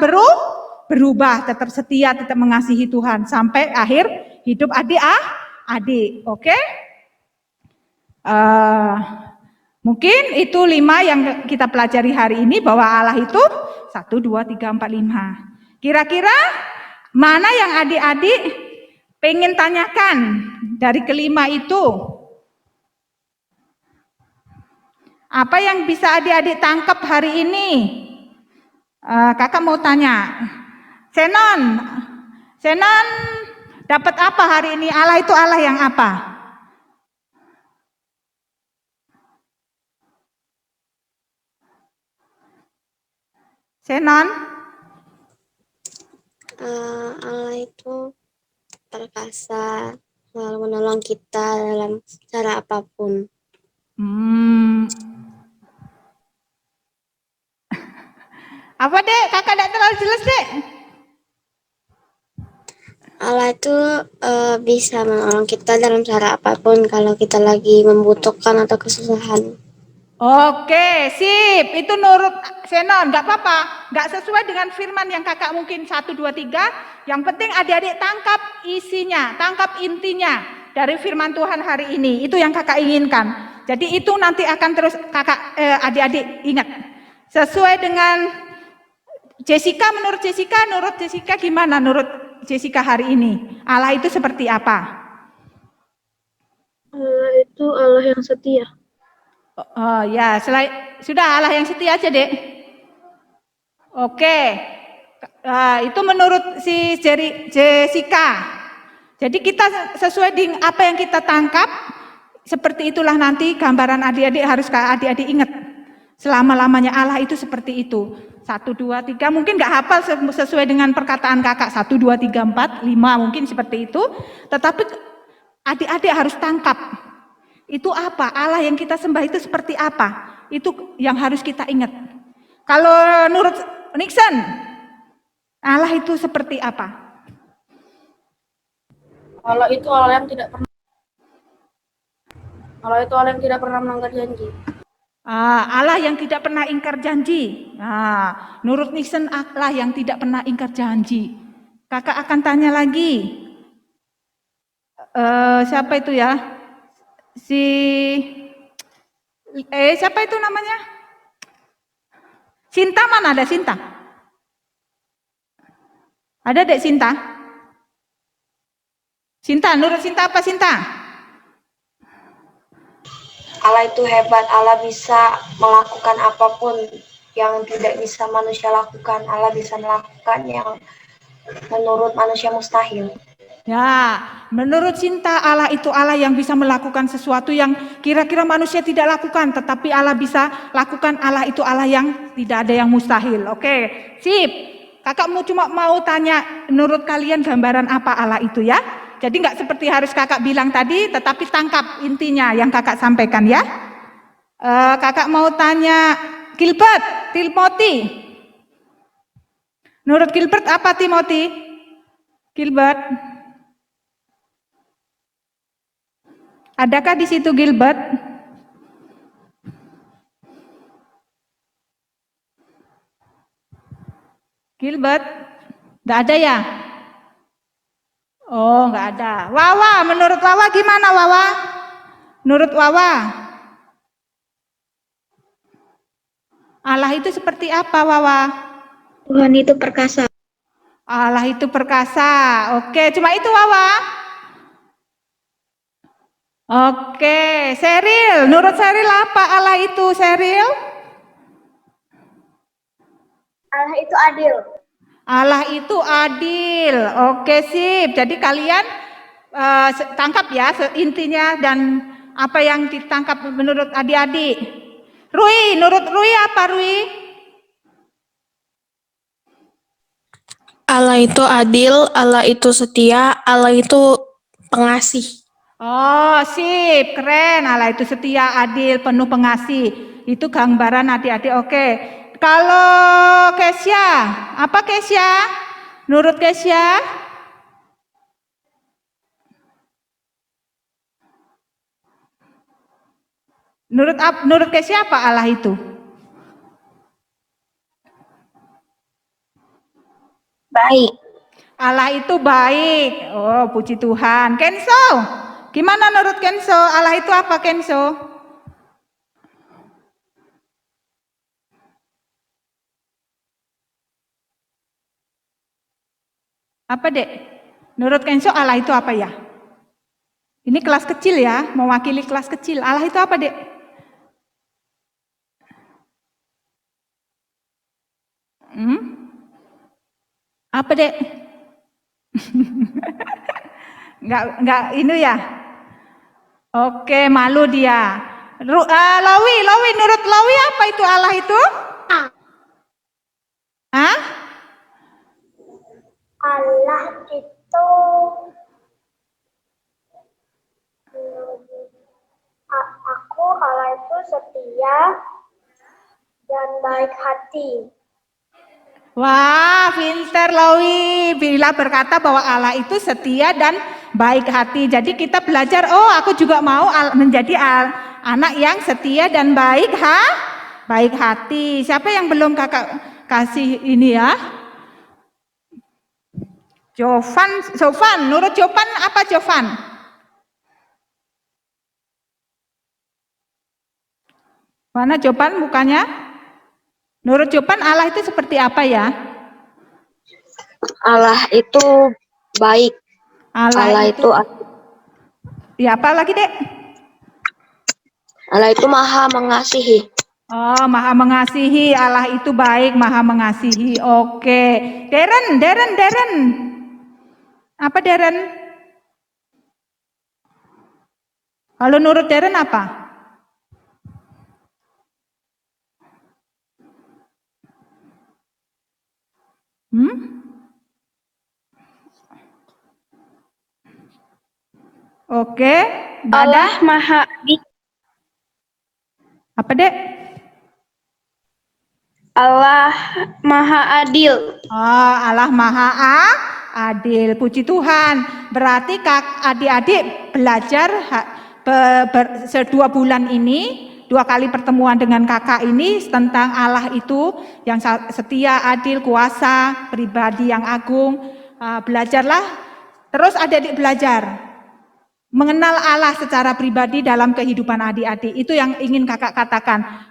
berubah, tetap setia, tetap mengasihi Tuhan sampai akhir hidup adik-adik. Oke? Mungkin itu 5 yang kita pelajari hari ini, bahwa Allah itu 1, 2, 3, 4, 5. Kira-kira mana yang adik-adik pengen tanyakan dari kelima itu? Apa yang bisa adik-adik tangkap hari ini? Kakak mau tanya, Senon dapat apa hari ini? Allah itu Allah yang apa? Senon? Allah itu perkasa, selalu menolong kita dalam cara apapun. Apa dek? Kakak tidak terlalu jelas dek. Allah itu bisa menolong kita dalam cara apapun kalau kita lagi membutuhkan atau kesusahan. Oke, sip. Itu nurut Senon, nggak apa-apa. Nggak sesuai dengan firman yang kakak mungkin 1, 2, 3. Yang penting adik-adik tangkap isinya, tangkap intinya dari firman Tuhan hari ini. Itu yang kakak inginkan. Jadi itu nanti akan terus kakak adik-adik ingat. Sesuai dengan Jessica, menurut Jessica gimana? Menurut Jessica hari ini, Allah itu seperti apa? Allah itu Allah yang setia. Oh ya, sudah Allah yang setia aja dek. Oke, itu menurut si Jessica. Jadi kita sesuai dengan apa yang kita tangkap, seperti itulah nanti gambaran adik-adik harus adik-adik ingat. Selama-lamanya Allah itu seperti itu. 1, 2, 3, mungkin nggak hafal sesuai dengan perkataan kakak. 1, 2, 3, 4, 5, mungkin seperti itu. Tetapi adik-adik harus tangkap. Itu apa? Allah yang kita sembah itu seperti apa? Itu yang harus kita ingat. Kalau menurut Nixon, Allah itu seperti apa? Allah itu Allah yang tidak pernah melanggar janji. Allah yang tidak pernah ingkar janji. Menurut Nixon, Allah yang tidak pernah ingkar janji. Kakak akan tanya lagi. Siapa itu ya? Siapa itu namanya? Sinta, mana ada Sinta? Ada Dek Sinta? Sinta, menurut Sinta apa Sinta? Allah itu hebat, Allah bisa melakukan apapun yang tidak bisa manusia lakukan. Allah bisa melakukan yang menurut manusia mustahil. Ya, menurut Sinta Allah itu Allah yang bisa melakukan sesuatu yang kira-kira manusia tidak lakukan, tetapi Allah bisa lakukan. Allah itu Allah yang tidak ada yang mustahil. Oke, sip. Kakak cuma mau tanya, menurut kalian gambaran apa Allah itu ya? Jadi nggak seperti harus kakak bilang tadi, tetapi tangkap intinya yang kakak sampaikan ya. Kakak mau tanya Gilbert, Timothy. Menurut Gilbert apa Timothy? Gilbert. Adakah di situ Gilbert? Gilbert? Nggak ada ya? Oh, nggak ada. Wawa, menurut Wawa gimana Wawa? Menurut Wawa, Allah itu seperti apa Wawa? Tuhan itu perkasa. Allah itu perkasa. Oke, cuma itu Wawa. Oke, Seril, menurut Seril apa Allah itu Seril? Allah itu adil. Allah itu adil. Oke, sip. Jadi kalian tangkap ya intinya dan apa yang ditangkap menurut adik-adik. Rui, menurut Rui apa Rui? Allah itu adil, Allah itu setia, Allah itu pengasih. Oh, sip, keren. Allah itu setia, adil, penuh pengasih. Itu gambaran adik-adik. Oke. Kalau Kesya, apa Kesya? Menurut Kesya? Menurut Kesya apa Allah itu? Baik. Allah itu baik. Oh, puji Tuhan. Kenso, gimana menurut Kenso? Allah itu apa Kenso? Apa Dek? Menurut Kenso Allah itu apa ya? Ini kelas kecil ya, mewakili kelas kecil. Allah itu apa Dek? Apa Dek? Enggak ini ya? Oke, malu dia. Lawi, menurut Lawi apa itu Allah itu? Hah? Allah itu Allah itu setia dan baik hati. Wah, pinter Lawi. Bila berkata bahwa Allah itu setia dan baik hati. Jadi kita belajar, oh aku juga mau menjadi anak yang setia dan baik hati. Siapa yang belum kakak kasih ini ya? Jovan, menurut Jovan apa Jovan? Mana Jovan mukanya? Menurut Jovan Allah itu seperti apa ya? Allah itu baik. Allah itu ya apa lagi Dek? Allah itu maha mengasihi. Oh, maha mengasihi. Allah itu baik, maha mengasihi. Oke. Darren. Apa Darren? Kalau menurut Darren apa? Oke, Mbak Ada? Allah Maha Adil. Apa, Dek? Allah Maha Adil. Oh, Allah Maha Adil. Puji Tuhan. Berarti adik-adik belajar 2 bulan ini, 2 kali pertemuan dengan kakak ini tentang Allah itu yang setia, adil, kuasa, pribadi yang agung. Belajarlah. Terus adik-adik belajar mengenal Allah secara pribadi dalam kehidupan adik-adik. Itu yang ingin kakak katakan.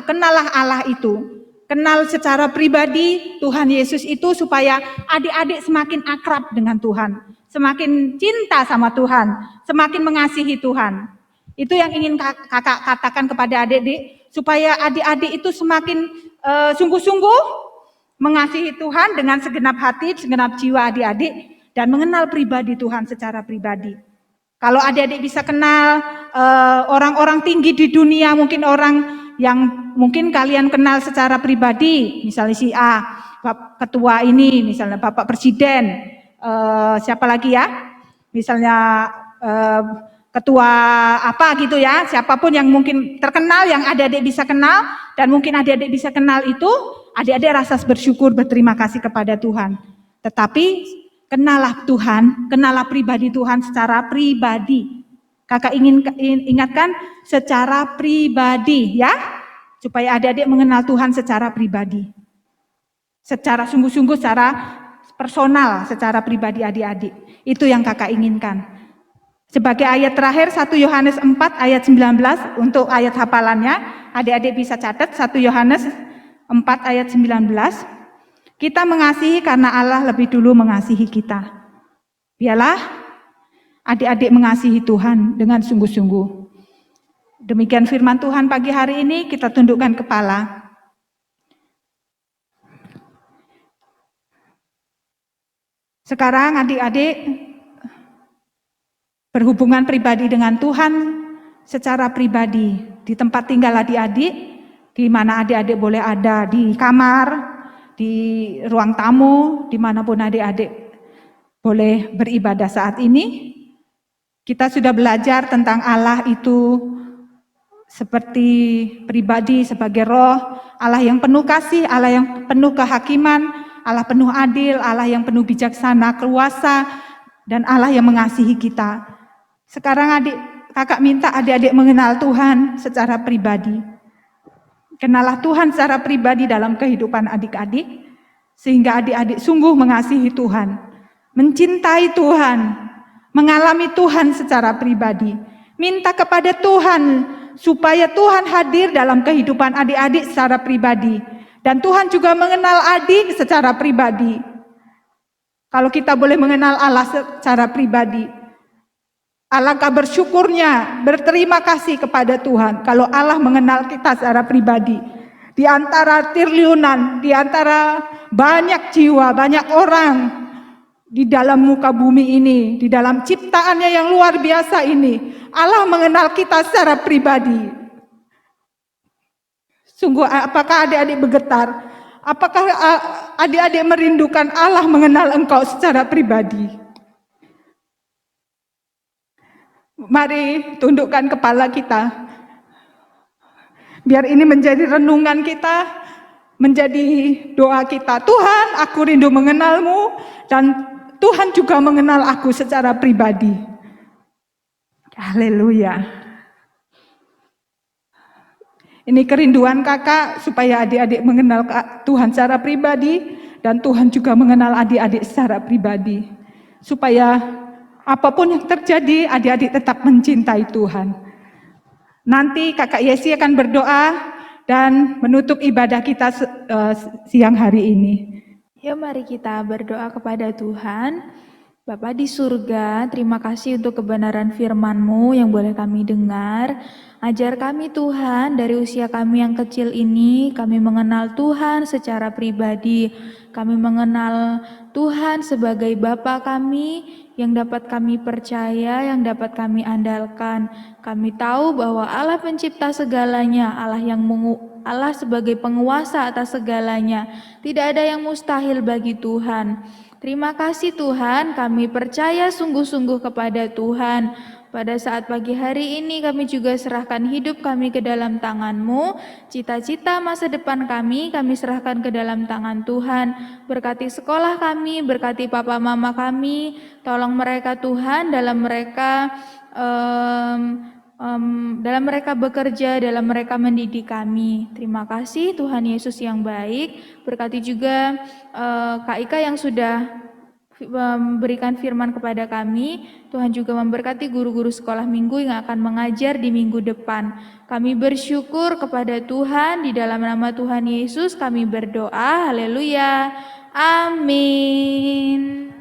Kenalah Allah itu. Kenal secara pribadi Tuhan Yesus itu supaya adik-adik semakin akrab dengan Tuhan. Semakin cinta sama Tuhan. Semakin mengasihi Tuhan. Itu yang ingin kakak katakan kepada adik-adik. Supaya adik-adik itu semakin sungguh-sungguh mengasihi Tuhan dengan segenap hati, segenap jiwa adik-adik. Dan mengenal pribadi Tuhan secara pribadi. Kalau adik-adik bisa kenal orang-orang tinggi di dunia, mungkin orang yang mungkin kalian kenal secara pribadi, misalnya si A, ketua ini, misalnya Bapak Presiden, siapa lagi ya, misalnya ketua apa gitu ya, siapapun yang mungkin terkenal, yang adik-adik bisa kenal, dan mungkin adik-adik bisa kenal itu, adik-adik rasa bersyukur, berterima kasih kepada Tuhan. Tetapi kenalah Tuhan, kenalah pribadi Tuhan secara pribadi. Kakak ingin ingatkan secara pribadi ya, supaya adik-adik mengenal Tuhan secara pribadi. Secara sungguh-sungguh, secara personal, secara pribadi adik-adik. Itu yang kakak inginkan. Sebagai ayat terakhir 1 Yohanes 4 ayat 19 untuk ayat hafalannya, adik-adik bisa catat 1 Yohanes 4 ayat 19. Kita mengasihi karena Allah lebih dulu mengasihi kita. Biarlah adik-adik mengasihi Tuhan dengan sungguh-sungguh. Demikian firman Tuhan pagi hari ini, kita tundukkan kepala. Sekarang adik-adik berhubungan pribadi dengan Tuhan secara pribadi. Di tempat tinggal adik-adik, di mana adik-adik boleh ada, di kamar, di ruang tamu, dimanapun adik-adik boleh beribadah saat ini. Kita sudah belajar tentang Allah itu seperti pribadi, sebagai roh, Allah yang penuh kasih, Allah yang penuh kehakiman, Allah penuh adil, Allah yang penuh bijaksana, kuasa, dan Allah yang mengasihi kita. Sekarang kakak minta adik-adik mengenal Tuhan secara pribadi. Kenalah Tuhan secara pribadi dalam kehidupan adik-adik, sehingga adik-adik sungguh mengasihi Tuhan, mencintai Tuhan, mengalami Tuhan secara pribadi. Minta kepada Tuhan supaya Tuhan hadir dalam kehidupan adik-adik secara pribadi. Dan Tuhan juga mengenal adik secara pribadi. Kalau kita boleh mengenal Allah secara pribadi, alangkah bersyukurnya, berterima kasih kepada Tuhan kalau Allah mengenal kita secara pribadi. Di antara triliunan, di antara banyak jiwa, banyak orang di dalam muka bumi ini, di dalam ciptaannya yang luar biasa ini, Allah mengenal kita secara pribadi. Sungguh, apakah adik-adik bergetar? Apakah adik-adik merindukan Allah mengenal engkau secara pribadi? Mari tundukkan kepala kita. Biar ini menjadi renungan kita, menjadi doa kita. Tuhan, aku rindu mengenalmu, dan Tuhan juga mengenal aku secara pribadi. Haleluya. Ini kerinduan kakak supaya adik-adik mengenal Tuhan secara pribadi, dan Tuhan juga mengenal adik-adik secara pribadi. Supaya apapun yang terjadi, adik-adik tetap mencintai Tuhan. Nanti kakak Yesi akan berdoa dan menutup ibadah kita siang hari ini. Yuk mari kita berdoa kepada Tuhan. Bapa di surga, terima kasih untuk kebenaran firman-Mu yang boleh kami dengar. Ajar kami Tuhan, dari usia kami yang kecil ini, kami mengenal Tuhan secara pribadi. Kami mengenal Tuhan sebagai Bapa kami, yang dapat kami percaya, yang dapat kami andalkan. Kami tahu bahwa Allah pencipta segalanya, Allah yang Allah sebagai penguasa atas segalanya. Tidak ada yang mustahil bagi Tuhan. Terima kasih Tuhan, kami percaya sungguh-sungguh kepada Tuhan. Pada saat pagi hari ini kami juga serahkan hidup kami ke dalam tangan-Mu. Cita-cita masa depan kami serahkan ke dalam tangan Tuhan. Berkati sekolah kami, berkati papa mama kami. Tolong mereka Tuhan dalam mereka bekerja, dalam mereka mendidik kami. Terima kasih Tuhan Yesus yang baik. Berkati juga Kak Ika yang sudah memberikan firman kepada kami. Tuhan juga memberkati guru-guru sekolah minggu yang akan mengajar di minggu depan. Kami bersyukur kepada Tuhan, di dalam nama Tuhan Yesus kami berdoa. Haleluya. Amin.